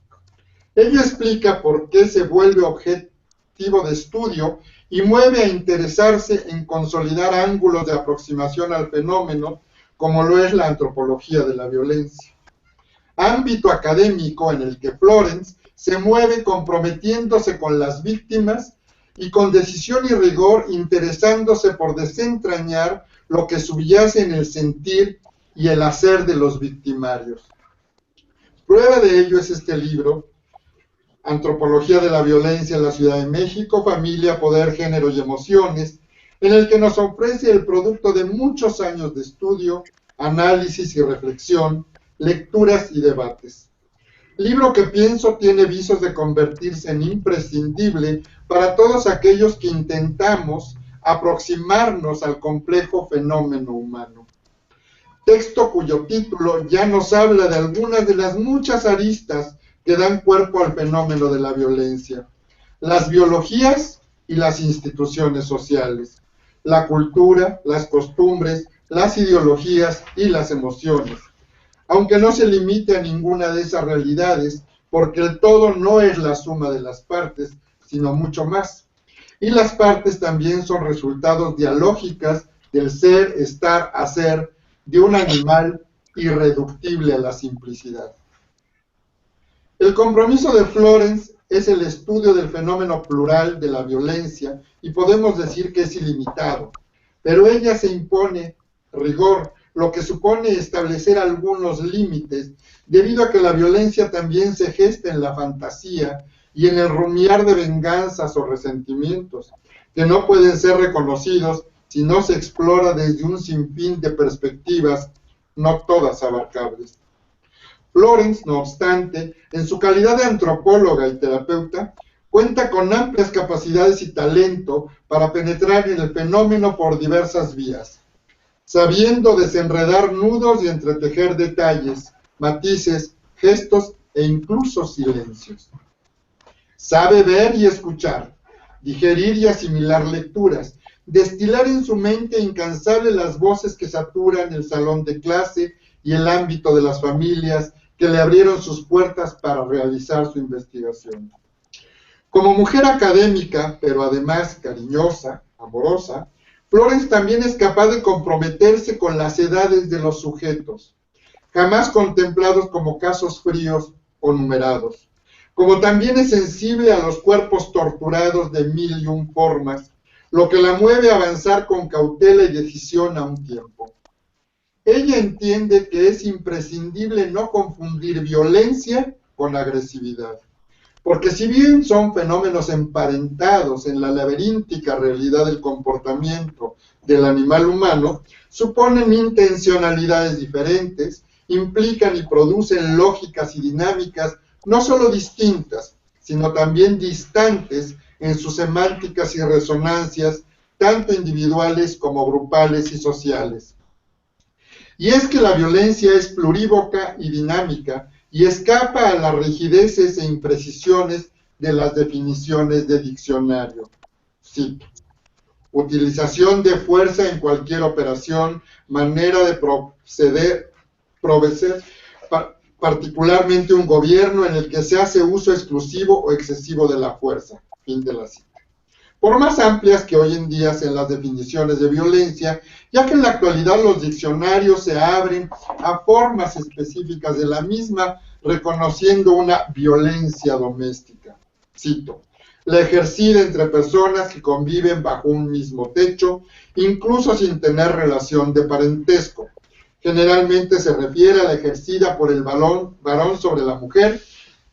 Ello explica por qué se vuelve objetivo de estudio y mueve a interesarse en consolidar ángulos de aproximación al fenómeno, como lo es la antropología de la violencia. Ámbito académico en el que Florence se mueve comprometiéndose con las víctimas y con decisión y rigor interesándose por desentrañar lo que subyace en el sentir y el hacer de los victimarios. Prueba de ello es este libro, Antropología de la Violencia en la Ciudad de México, Familia, Poder, Género y Emociones, en el que nos ofrece el producto de muchos años de estudio, análisis y reflexión, lecturas y debates. Libro que pienso tiene visos de convertirse en imprescindible para todos aquellos que intentamos aproximarnos al complejo fenómeno humano. Texto cuyo título ya nos habla de algunas de las muchas aristas que dan cuerpo al fenómeno de la violencia: las biologías y las instituciones sociales, la cultura, las costumbres, las ideologías y las emociones, aunque no se limite a ninguna de esas realidades, porque el todo no es la suma de las partes, sino mucho más. Y las partes también son resultados dialógicas del ser, estar, hacer de un animal irreductible a la simplicidad. El compromiso de Florence es el estudio del fenómeno plural de la violencia y podemos decir que es ilimitado, pero ella se impone rigor, lo que supone establecer algunos límites, debido a que la violencia también se gesta en la fantasía y en el rumiar de venganzas o resentimientos, que no pueden ser reconocidos si no se explora desde un sinfín de perspectivas, no todas abarcables. Florence, no obstante, en su calidad de antropóloga y terapeuta, cuenta con amplias capacidades y talento para penetrar en el fenómeno por diversas vías, sabiendo desenredar nudos y entretejer detalles, matices, gestos e incluso silencios. Sabe ver y escuchar, digerir y asimilar lecturas, destilar en su mente incansable las voces que saturan el salón de clase y el ámbito de las familias que le abrieron sus puertas para realizar su investigación. Como mujer académica, pero además cariñosa, amorosa, Florence también es capaz de comprometerse con las edades de los sujetos, jamás contemplados como casos fríos o numerados, como también es sensible a los cuerpos torturados de mil y un formas, lo que la mueve a avanzar con cautela y decisión a un tiempo. Ella entiende que es imprescindible no confundir violencia con agresividad, porque si bien son fenómenos emparentados en la laberíntica realidad del comportamiento del animal humano, suponen intencionalidades diferentes, implican y producen lógicas y dinámicas no solo distintas, sino también distantes en sus semánticas y resonancias, tanto individuales como grupales y sociales. Y es que la violencia es plurívoca y dinámica, y escapa a las rigideces e imprecisiones de las definiciones de diccionario. Cito: utilización de fuerza en cualquier operación, manera de proceder, particularmente un gobierno en el que se hace uso exclusivo o excesivo de la fuerza. Fin de la cita. Por más amplias que hoy en día sean las definiciones de violencia, ya que en la actualidad los diccionarios se abren a formas específicas de la misma, reconociendo una violencia doméstica. Cito: la ejercida entre personas que conviven bajo un mismo techo, incluso sin tener relación de parentesco. Generalmente se refiere a la ejercida por el varón sobre la mujer,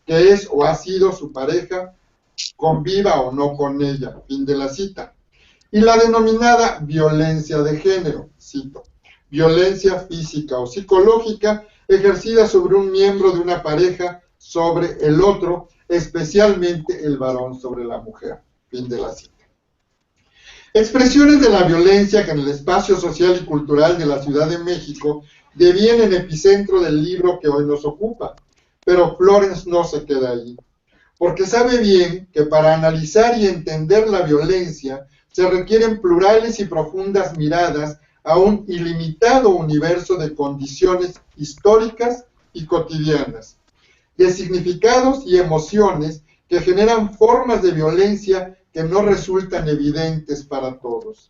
que es o ha sido su pareja, conviva o no con ella. Fin de la cita. Y la denominada violencia de género, cito: violencia física o psicológica ejercida sobre un miembro de una pareja sobre el otro, especialmente el varón sobre la mujer. Fin de la cita. Expresiones de la violencia que en el espacio social y cultural de la Ciudad de México devienen epicentro del libro que hoy nos ocupa, pero Florence no se queda allí, porque sabe bien que para analizar y entender la violencia se requieren plurales y profundas miradas a un ilimitado universo de condiciones históricas y cotidianas, de significados y emociones que generan formas de violencia que no resultan evidentes para todos.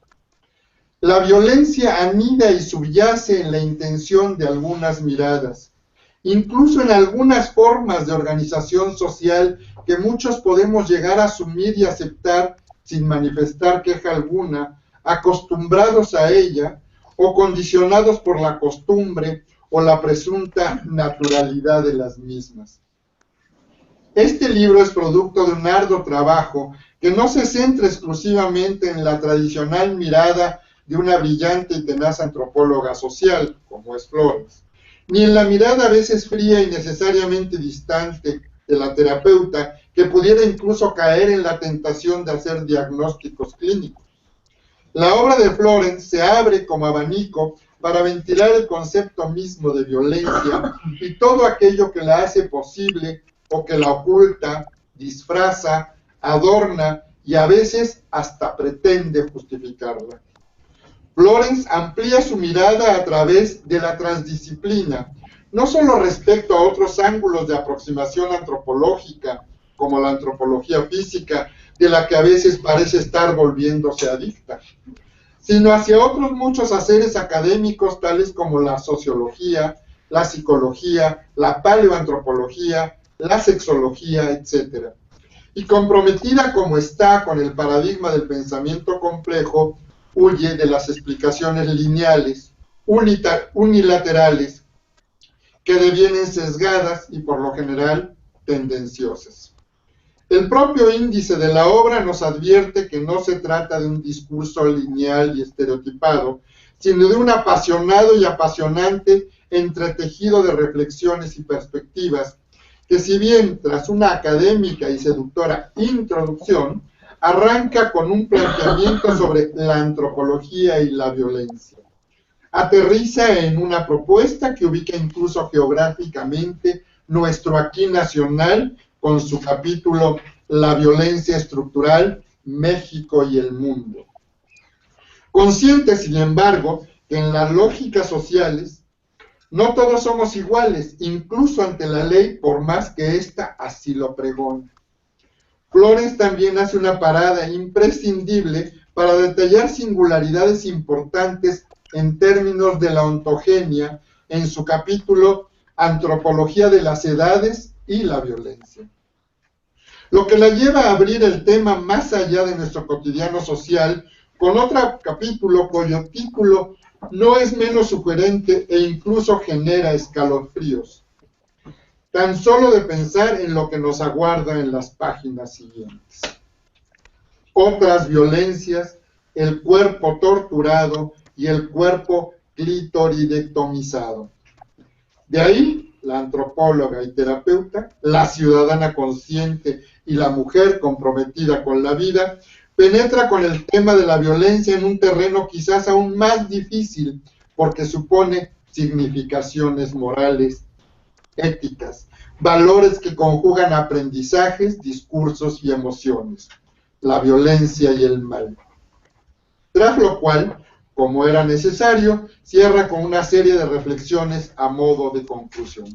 La violencia anida y subyace en la intención de algunas miradas, incluso en algunas formas de organización social que muchos podemos llegar a asumir y aceptar sin manifestar queja alguna, acostumbrados a ella o condicionados por la costumbre o la presunta naturalidad de las mismas. Este libro es producto de un arduo trabajo que no se centra exclusivamente en la tradicional mirada de una brillante y tenaz antropóloga social, como es Florence, ni en la mirada a veces fría y necesariamente distante de la terapeuta, que pudiera incluso caer en la tentación de hacer diagnósticos clínicos. La obra de Florence se abre como abanico para ventilar el concepto mismo de violencia y todo aquello que la hace posible o que la oculta, disfraza, adorna y a veces hasta pretende justificarla. Florence amplía su mirada a través de la transdisciplina, no solo respecto a otros ángulos de aproximación antropológica, como la antropología física, de la que a veces parece estar volviéndose adicta, sino hacia otros muchos haceres académicos tales como la sociología, la psicología, la paleoantropología, la sexología, etc. Y comprometida como está con el paradigma del pensamiento complejo, huye de las explicaciones lineales, unilaterales, que devienen sesgadas y por lo general tendenciosas. El propio índice de la obra nos advierte que no se trata de un discurso lineal y estereotipado, sino de un apasionado y apasionante entretejido de reflexiones y perspectivas, que si bien tras una académica y seductora introducción, arranca con un planteamiento sobre la antropología y la violencia. Aterriza en una propuesta que ubica incluso geográficamente nuestro aquí nacional con su capítulo La violencia estructural, México y el mundo. Consciente, sin embargo, que en las lógicas sociales no todos somos iguales, incluso ante la ley, por más que ésta así lo pregone. Flores también hace una parada imprescindible para detallar singularidades importantes en términos de la ontogenia en su capítulo Antropología de las Edades y la Violencia. Lo que la lleva a abrir el tema más allá de nuestro cotidiano social con otro capítulo cuyo título no es menos sugerente e incluso genera escalofríos. Tan solo de pensar en lo que nos aguarda en las páginas siguientes. Otras violencias, el cuerpo torturado y el cuerpo clitoridectomizado. De ahí, la antropóloga y terapeuta, la ciudadana consciente y la mujer comprometida con la vida, penetra con el tema de la violencia en un terreno quizás aún más difícil, porque supone significaciones morales, éticas, valores que conjugan aprendizajes, discursos y emociones, la violencia y el mal. Tras lo cual, como era necesario, cierra con una serie de reflexiones a modo de conclusión.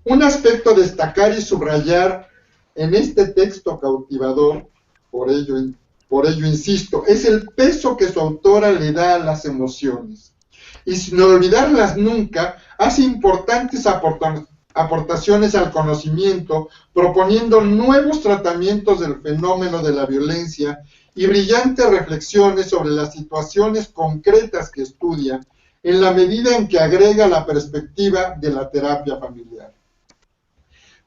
Un aspecto a destacar y subrayar en este texto cautivador, por ello insisto, es el peso que su autora le da a las emociones. Y sin olvidarlas nunca, hace importantes aportaciones al conocimiento, proponiendo nuevos tratamientos del fenómeno de la violencia y brillantes reflexiones sobre las situaciones concretas que estudia, en la medida en que agrega la perspectiva de la terapia familiar.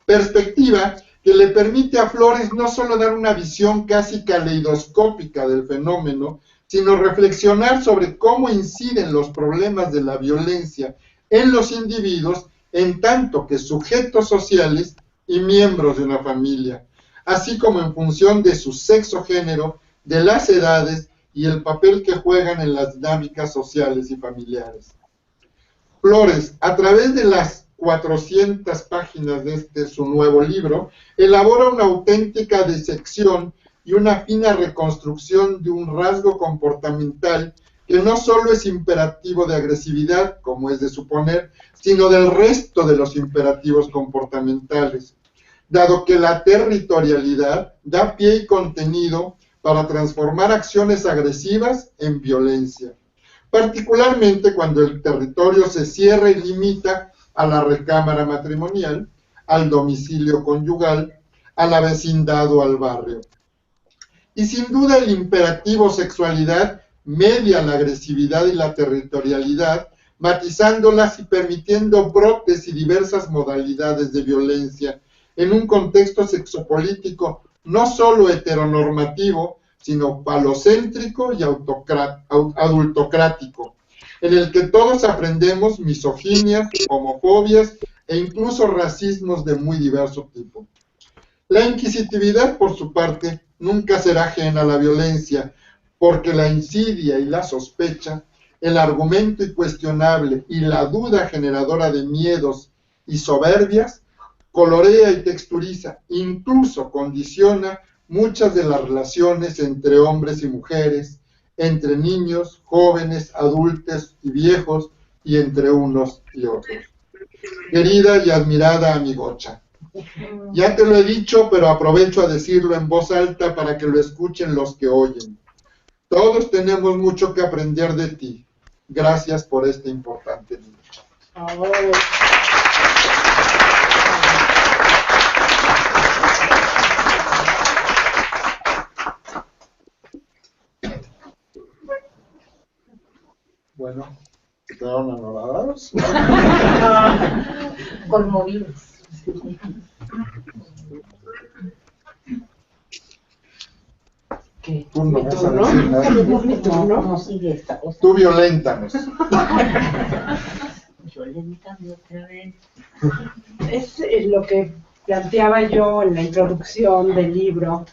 Perspectiva que le permite a Flores no solo dar una visión casi caleidoscópica del fenómeno, sino reflexionar sobre cómo inciden los problemas de la violencia en los individuos en tanto que sujetos sociales y miembros de una familia, así como en función de su sexo-género, de las edades y el papel que juegan en las dinámicas sociales y familiares. Flores, a través de las 400 páginas de su nuevo libro, elabora una auténtica disección y una fina reconstrucción de un rasgo comportamental que no solo es imperativo de agresividad, como es de suponer, sino del resto de los imperativos comportamentales, dado que la territorialidad da pie y contenido para transformar acciones agresivas en violencia, particularmente cuando el territorio se cierra y limita a la recámara matrimonial, al domicilio conyugal, a la vecindad o al barrio. Y sin duda el imperativo sexualidad media la agresividad y la territorialidad, matizándolas y permitiendo brotes y diversas modalidades de violencia en un contexto sexopolítico no solo heteronormativo, sino falocéntrico y adultocrático, en el que todos aprendemos misoginias, homofobias e incluso racismos de muy diverso tipo. La inquisitividad, por su parte, nunca será ajena a la violencia, porque la insidia y la sospecha, el argumento incuestionable y la duda generadora de miedos y soberbias, colorea y texturiza, incluso condiciona muchas de las relaciones entre hombres y mujeres, entre niños, jóvenes, adultos y viejos, y entre unos y otros. Querida y admirada amigocha, ya te lo he dicho, pero aprovecho a decirlo en voz alta para que lo escuchen los que oyen. Todos tenemos mucho que aprender de ti. Gracias por este importante libro. Oh. Bueno, quedaron anorados. Conmovidos. ¿Qué? Tú no ¿Mi vas a turno? decir nada. ¿Mi turno? ¿Cómo sigue esta cosa? Tú violéntanos. Violentame otra vez. Es lo que planteaba yo en la introducción del libro.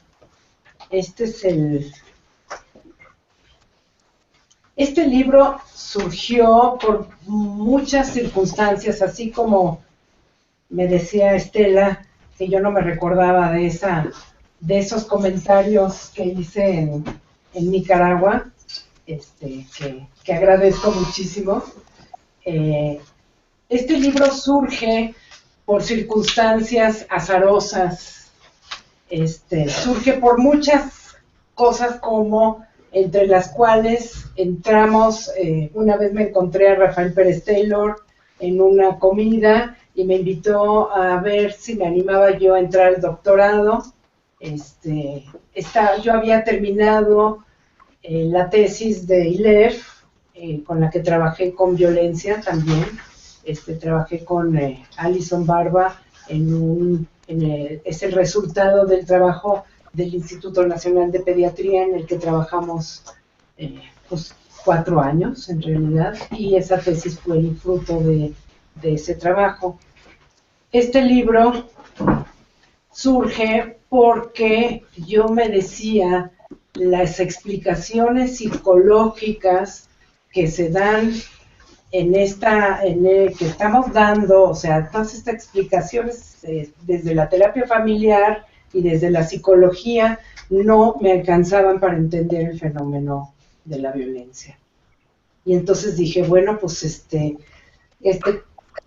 Este libro surgió por muchas circunstancias, así como me decía Estela, que yo no me recordaba de esos comentarios que hice en Nicaragua, que agradezco muchísimo. Este libro surge por circunstancias azarosas, surge por muchas cosas, como entre las cuales entramos, una vez me encontré a Rafael Pérez Taylor en una comida y me invitó a ver si me animaba yo a entrar al doctorado. Yo había terminado la tesis de ILEF, con la que trabajé con violencia también. Trabajé con Alison Barba es el resultado del trabajo del Instituto Nacional de Pediatría, en el que trabajamos pues 4 años en realidad, y esa tesis fue el fruto de ese trabajo. Este libro surge porque yo me decía, las explicaciones psicológicas que se dan que estamos dando, o sea, todas estas explicaciones desde la terapia familiar y desde la psicología no me alcanzaban para entender el fenómeno de la violencia. Y entonces dije, bueno, pues este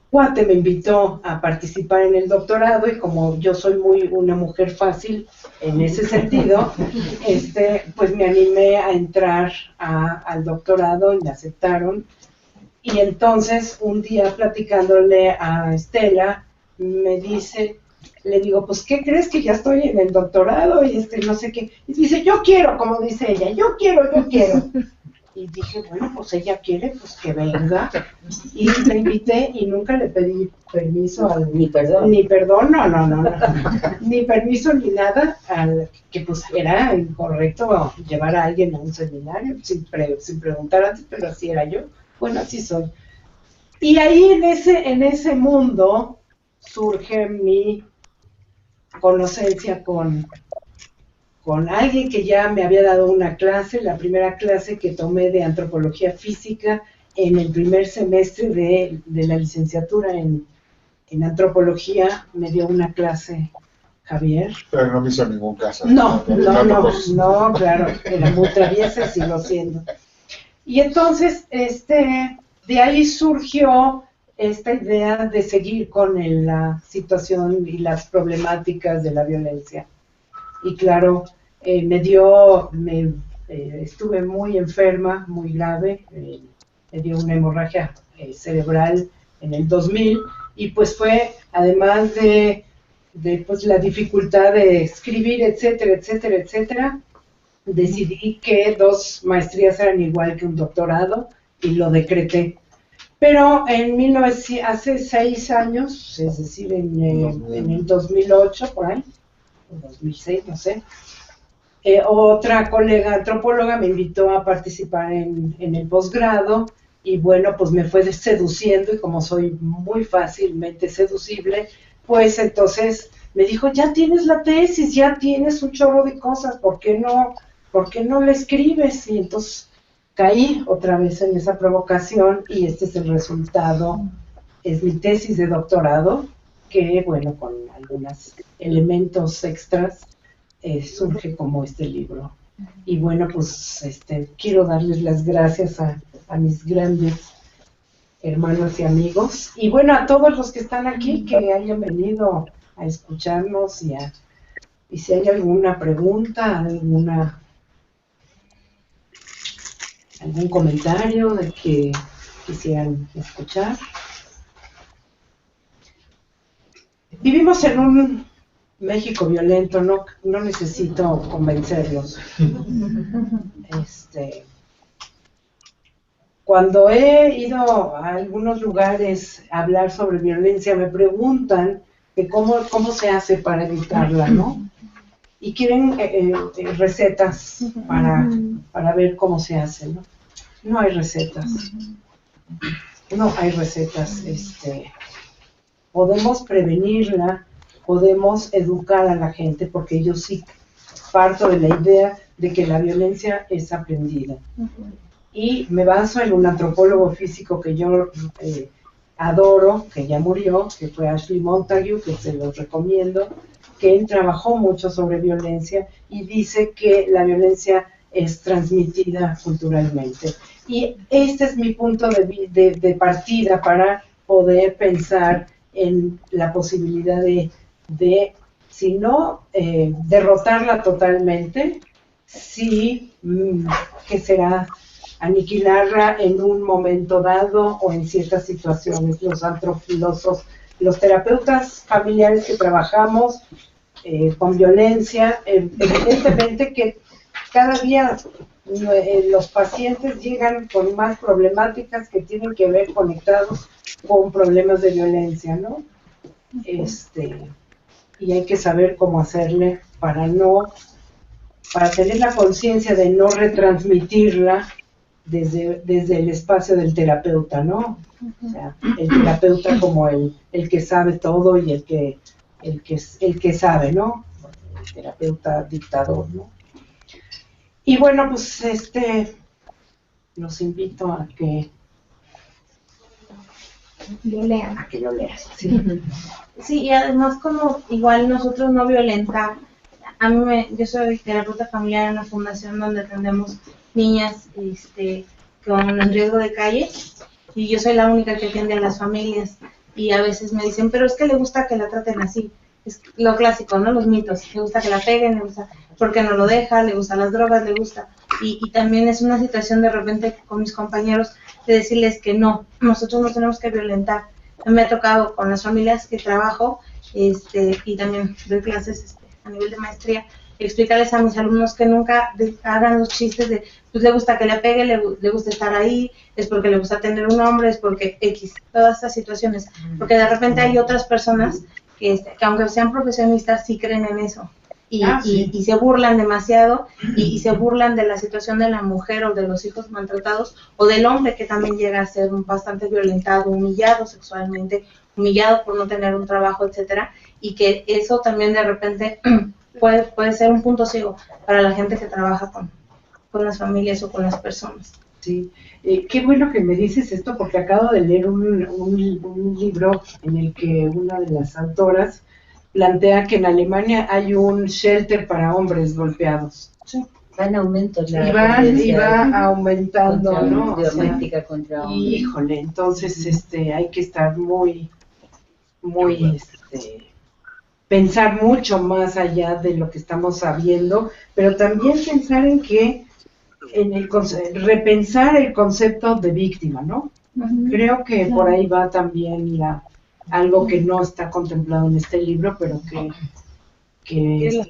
cuate me invitó a participar en el doctorado, y como yo soy una mujer fácil en ese sentido, pues me animé a entrar al doctorado y me aceptaron. Y entonces un día, platicándole a Estela, me dice, le digo, pues ¿qué crees, que ya estoy en el doctorado? Y no sé qué. Y dice, yo quiero, como dice ella, yo quiero. Y dije, bueno, pues ella quiere, pues que venga. Y la invité y nunca le pedí permiso Ni perdón. Ni perdón, no. Ni permiso ni nada, que pues era incorrecto llevar a alguien a un seminario sin preguntar antes, pero así era yo. Bueno, así soy. Y ahí en ese mundo surge mi conocencia con alguien que ya me había dado una clase, la primera clase que tomé de antropología física en el primer semestre de la licenciatura en antropología. Me dio una clase Javier. Pero no me hizo ningún caso. No, claro, era muy traviesa y sigo siendo. Y entonces, de ahí surgió esta idea de seguir con la situación y las problemáticas de la violencia. Y claro, estuve muy enferma, muy grave, me dio una hemorragia cerebral en el 2000, y pues fue, además de pues, la dificultad de escribir, etcétera, decidí que 2 maestrías eran igual que un doctorado y lo decreté. Pero hace 6 años, es decir, en el 2008, por ahí, o 2006, no sé, otra colega antropóloga me invitó a participar en el posgrado, y bueno, pues me fue seduciendo, y como soy muy fácilmente seducible, pues entonces me dijo, ya tienes la tesis, ya tienes un chorro de cosas, ¿por qué no la escribes? Y entonces caí otra vez en esa provocación, y este es el resultado. Es mi tesis de doctorado, que bueno, con algunos elementos extras, surge como este libro. Y bueno, pues quiero darles las gracias a mis grandes hermanos y amigos, y bueno, a todos los que están aquí, que hayan venido a escucharnos, y si hay alguna pregunta, algún comentario de que quisieran escuchar. Vivimos en un México violento, no necesito convencerlos. Cuando he ido a algunos lugares a hablar sobre violencia, me preguntan que cómo se hace para evitarla, ¿no? Y quieren recetas para ver cómo se hace, ¿no? No hay recetas. No hay recetas. Podemos prevenirla, podemos educar a la gente, porque yo sí parto de la idea de que la violencia es aprendida. Y me baso en un antropólogo físico que yo adoro, que ya murió, que fue Ashley Montague, que se los recomiendo, que él trabajó mucho sobre violencia y dice que la violencia es transmitida culturalmente. Y este es mi punto de partida para poder pensar en la posibilidad de si no derrotarla totalmente, sí, que será aniquilarla en un momento dado o en ciertas situaciones. Los terapeutas familiares que trabajamos con violencia, evidentemente que cada día los pacientes llegan con más problemáticas que tienen que ver conectados con problemas de violencia, ¿no? Y hay que saber cómo hacerle para tener la conciencia de no retransmitirla desde el espacio del terapeuta, ¿no? O sea, el terapeuta como el que sabe todo y el que sabe, ¿no? El terapeuta dictador, ¿no? Y bueno, pues los invito a que Lo lean. a que lo leas. Sí. Sí, y además como igual nosotros no violentar, yo soy terapeuta familiar en una fundación donde atendemos niñas con riesgo de calle, y yo soy la única que atiende a las familias, y a veces me dicen, pero es que le gusta que la traten así, es lo clásico, ¿no? Los mitos, le gusta que la peguen, le gusta porque no lo deja, le gustan las drogas, le gusta, y también es una situación de repente con mis compañeros de decirles que no, nosotros no tenemos que violentar. Me ha tocado con las familias que trabajo, y también doy clases a nivel de maestría, explicarles a mis alumnos que nunca hagan los chistes de, pues le gusta que le pegue, le gusta estar ahí, es porque le gusta tener un hombre, es porque X, todas estas situaciones, porque de repente hay otras personas que aunque sean profesionistas sí creen en eso, y se burlan demasiado, y se burlan de la situación de la mujer o de los hijos maltratados, o del hombre que también llega a ser bastante violentado, humillado sexualmente, humillado por no tener un trabajo, etcétera, y que eso también de repente puede ser un punto ciego para la gente que trabaja con las familias o con las personas. Sí, qué bueno que me dices esto, porque acabo de leer un libro en el que una de las autoras plantea que en Alemania hay un shelter para hombres golpeados. Sí. Va en aumento la y va aumentando, contra, ¿no? doméstica contra hombres. Híjole, entonces hay que estar muy pensar mucho más allá de lo que estamos sabiendo, pero también pensar en que repensar el concepto de víctima, ¿no? Creo que por ahí va también algo que no está contemplado en este libro, pero que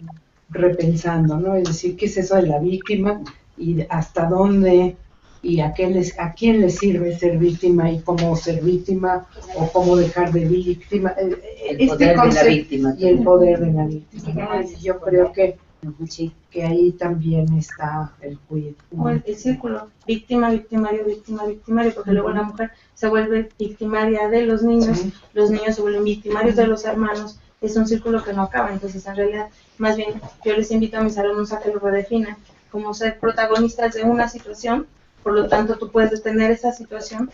repensando, ¿no? Es decir, ¿qué es eso de la víctima y hasta dónde y a quién le sirve ser víctima y cómo ser víctima o cómo dejar de víctima? El poder de la víctima. Y el poder de la víctima. Yo creo que ahí también está el cuidado. O el círculo, víctima, victimario, víctima, victimario, porque luego la mujer se vuelve victimaria de los niños, los niños se vuelven victimarios de los hermanos, es un círculo que no acaba. Entonces, en realidad, más bien, yo les invito a mis alumnos a que lo redefinan como ser protagonistas de una situación. Por lo tanto, tú puedes detener esa situación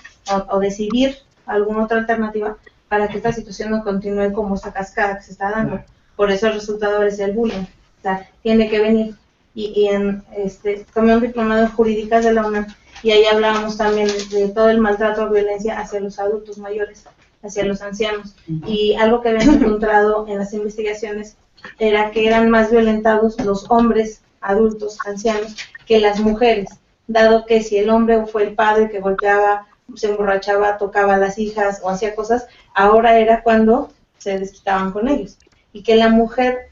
o decidir alguna otra alternativa para que esta situación no continúe como esta cascada que se está dando. Por eso el resultado es el bullying. O sea, tiene que venir. Y tomé un diplomado en jurídicas de la UNAM, y ahí hablábamos también de todo el maltrato o violencia hacia los adultos mayores, hacia los ancianos. Y algo que habían encontrado en las investigaciones era que eran más violentados los hombres adultos, ancianos, que las mujeres, dado que si el hombre fue el padre que golpeaba, se emborrachaba, tocaba a las hijas o hacía cosas, ahora era cuando se desquitaban con ellos. Y que la mujer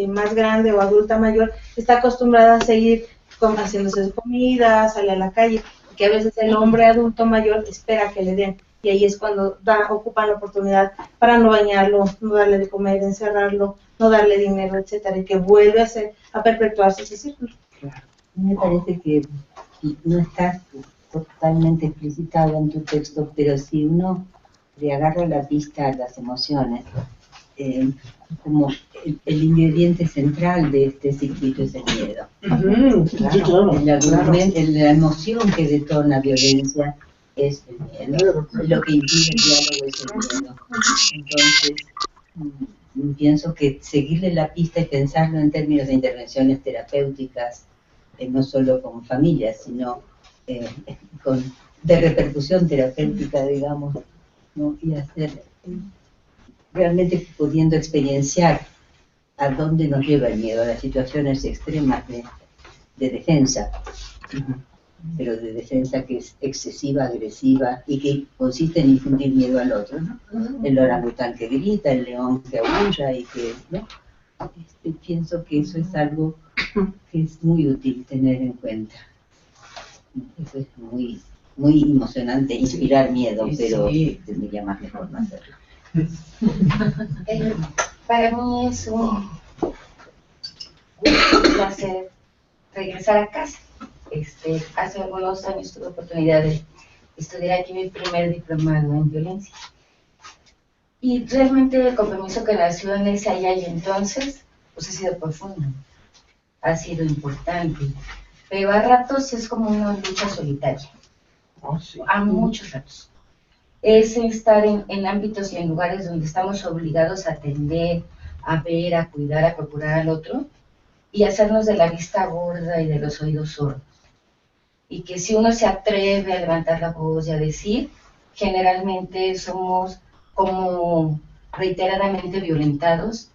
más grande o adulta mayor está acostumbrada a seguir haciéndose su comida, sale a la calle, y que a veces el hombre adulto mayor espera que le den. Y ahí es cuando ocupan la oportunidad para no bañarlo, no darle de comer, encerrarlo, no darle dinero, etcétera, y que vuelve a perpetuarse ese círculo. Me parece que no está totalmente explicitado en tu texto, pero si uno le agarra la pista a las emociones, como el ingrediente central de este circuito es el miedo. Claro. La emoción que detona violencia es el miedo. Lo que impide el diálogo es el miedo. Entonces, pienso que seguirle la pista y pensarlo en términos de intervenciones terapéuticas, no solo con familias, sino de repercusión terapéutica, digamos, ¿no? Y hacer realmente pudiendo experienciar a dónde nos lleva el miedo, a las situaciones extremas de defensa, pero de defensa que es excesiva, agresiva y que consiste en infundir miedo al otro, ¿no? El orangután que grita, el león que aúlla y que, ¿no? Pienso que eso es algo que es muy útil tener en cuenta. Eso es muy, muy emocionante, inspirar miedo, pero tendría más mejor no hacerlo. Para mí es un placer regresar a casa. Hace algunos años tuve oportunidad de estudiar aquí mi primer diplomado en violencia. Y realmente el compromiso que nació en ese allá y entonces, pues ha sido profundo, ha sido importante. Pero a ratos es como una lucha solitaria. A muchos ratos. Es estar en ámbitos y en lugares donde estamos obligados a atender, a ver, a cuidar, a procurar al otro y hacernos de la vista gorda y de los oídos sordos. Y que si uno se atreve a levantar la voz y a decir, generalmente somos como reiteradamente violentados.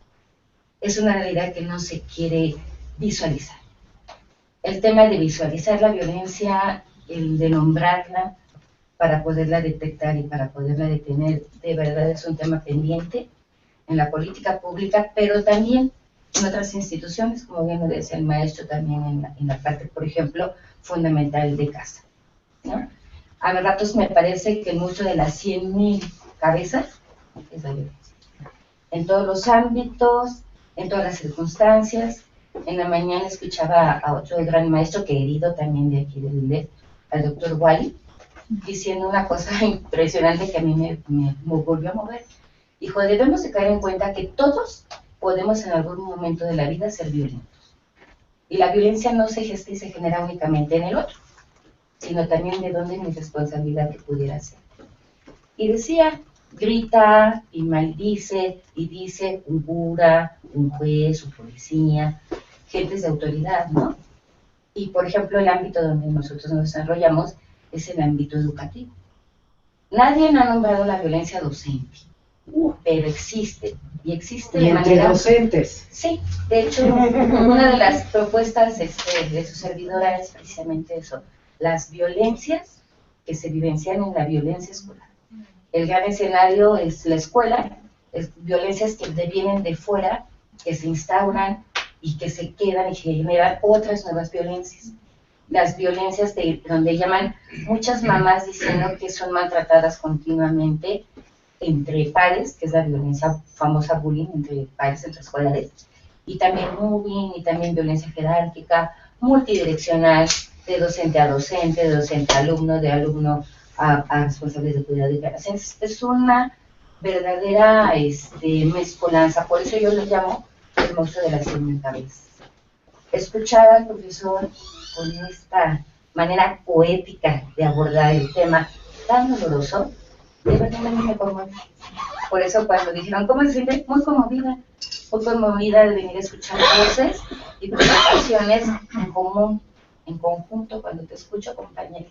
Es una realidad que no se quiere visualizar. El tema de visualizar la violencia, el de nombrarla, para poderla detectar y para poderla detener, de verdad es un tema pendiente en la política pública, pero también en otras instituciones, como bien lo decía el maestro, también en la parte, por ejemplo, fundamental de casa, ¿no? A ratos me parece que el monstruo de las 100,000 cabezas es la violencia. En todos los ámbitos, en todas las circunstancias. En la mañana escuchaba a otro gran maestro, querido también de aquí del UNED, al doctor Wally, diciendo una cosa impresionante que a mí me volvió a mover. Dijo, debemos de caer en cuenta que todos podemos en algún momento de la vida ser violentos. Y la violencia no se gesta y se genera únicamente en el otro, sino también de dónde mi responsabilidad que pudiera ser. Y decía, grita y maldice y dice un cura, un juez, un policía, gentes de autoridad, ¿no? Y por ejemplo el ámbito donde nosotros nos desarrollamos es el ámbito educativo. Nadie ha nombrado la violencia docente, pero existe, y existe de entre manera... docentes. Sí, de hecho, una de las propuestas de su servidora es precisamente eso, las violencias que se vivencian en la violencia escolar. El gran escenario es la escuela, es violencias que vienen de fuera, que se instauran y que se quedan y que generan otras nuevas violencias. Las violencias donde llaman muchas mamás diciendo que son maltratadas continuamente entre pares, que es la violencia famosa bullying entre pares, entre escolares, y también mobbing, y también violencia jerárquica, multidireccional, de docente a docente, de docente a alumno, de alumno a responsables de cuidado de clase. Es una verdadera mezcolanza, por eso yo lo llamo el monstruo de las 100,000 cabezas. Escuchar al profesor con esta manera poética de abordar el tema tan doloroso, de verdad a mí me conmueve. Por eso cuando dijeron, ¿cómo se siente? Muy conmovida de venir a escuchar voces y preocupaciones en común, en conjunto, cuando te escucho, compañero,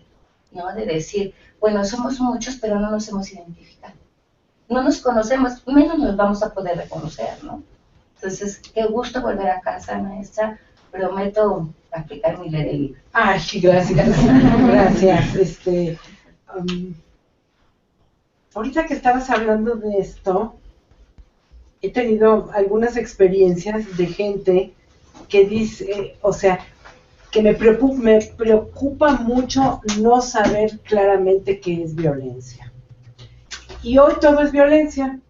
¿no? De decir, bueno, somos muchos, pero no nos hemos identificado. No nos conocemos, menos nos vamos a poder reconocer, ¿no? Entonces, qué gusto volver a casa, maestra. Prometo aplicarme y leer el libro. Ay, gracias. Gracias. Ahorita que estabas hablando de esto, he tenido algunas experiencias de gente que dice, o sea, que me preocupa mucho no saber claramente qué es violencia. Y hoy todo es violencia.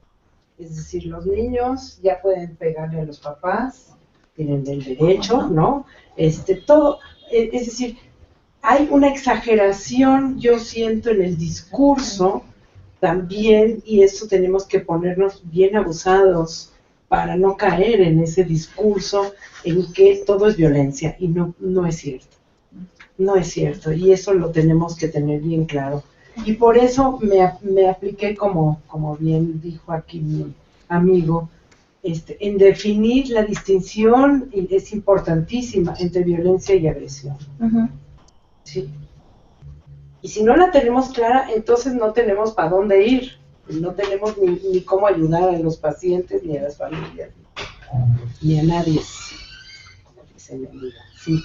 Es decir, los niños ya pueden pegarle a los papás, tienen el derecho, ¿no? Todo, es decir, hay una exageración, yo siento, en el discurso también, y eso tenemos que ponernos bien abusados para no caer en ese discurso en que todo es violencia, y no es cierto. No es cierto, y eso lo tenemos que tener bien claro. Y por eso me apliqué, como bien dijo aquí mi amigo, en definir la distinción, es importantísima, entre violencia y agresión. Sí. Y si no la tenemos clara, entonces no tenemos para dónde ir, no tenemos ni cómo ayudar a los pacientes, ni a las familias, ni a nadie. Se me olvida. Sí.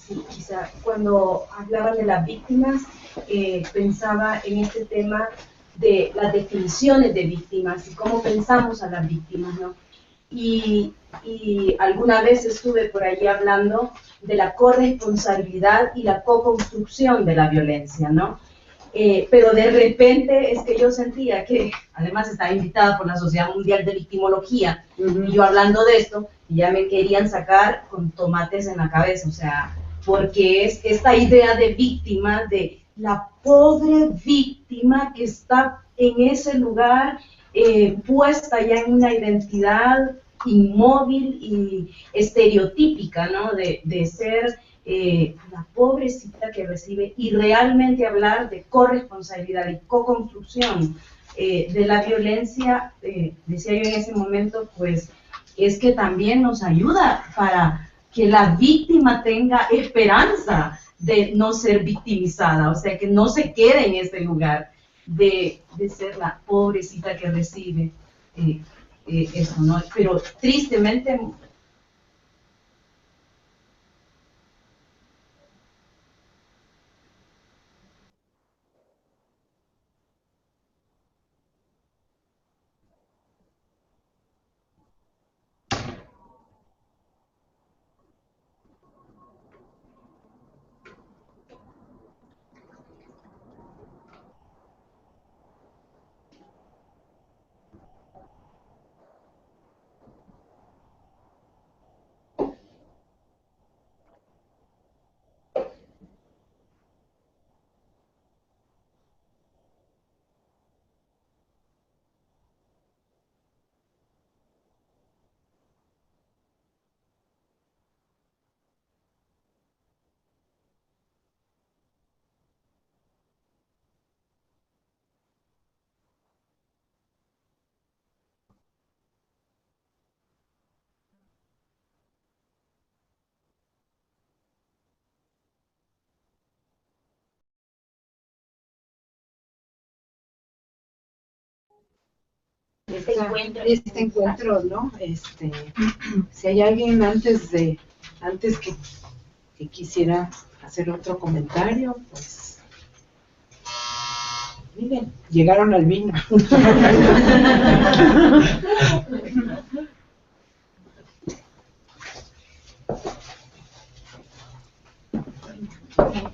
Sí, quizá cuando hablaban de las víctimas, pensaba en este tema de las definiciones de víctimas y cómo pensamos a las víctimas, ¿no? Y alguna vez estuve por allí hablando de la corresponsabilidad y la co-construcción de la violencia, ¿no? Pero de repente es que yo sentía que, además estaba invitada por la Sociedad Mundial de Victimología, y yo hablando de esto, y ya me querían sacar con tomates en la cabeza, o sea, porque es esta idea de víctima, de la pobre víctima que está en ese lugar, puesta ya en una identidad inmóvil y estereotípica, ¿no? De ser la pobrecita que recibe, y realmente hablar de corresponsabilidad y co-construcción de la violencia, decía yo en ese momento, pues es que también nos ayuda para que la víctima tenga esperanza de no ser victimizada, o sea, que no se quede en ese lugar de ser la pobrecita que recibe eso, ¿no? Pero tristemente... Este encuentro, ¿no? Si hay alguien antes que quisiera hacer otro comentario, pues miren, llegaron al vino.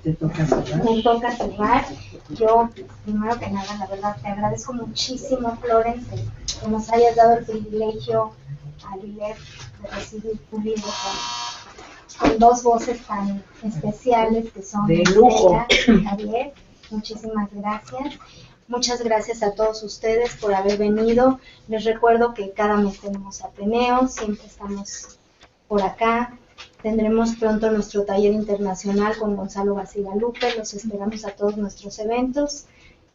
Te toca cerrar. Me toca cerrar. Yo, primero que nada, la verdad, te agradezco muchísimo, Florence, que nos hayas dado el privilegio a Lilet de recibir tu libro con dos voces tan especiales que son de lujo. Estela y Javier. Muchísimas gracias. Muchas gracias a todos ustedes por haber venido. Les recuerdo que cada mes tenemos Ateneo, siempre estamos por acá. Tendremos pronto nuestro taller internacional con Gonzalo Bacigalupe. Los esperamos a todos nuestros eventos.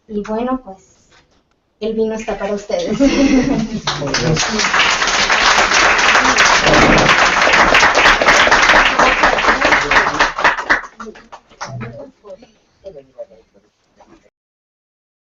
Y bueno, pues el vino está para ustedes.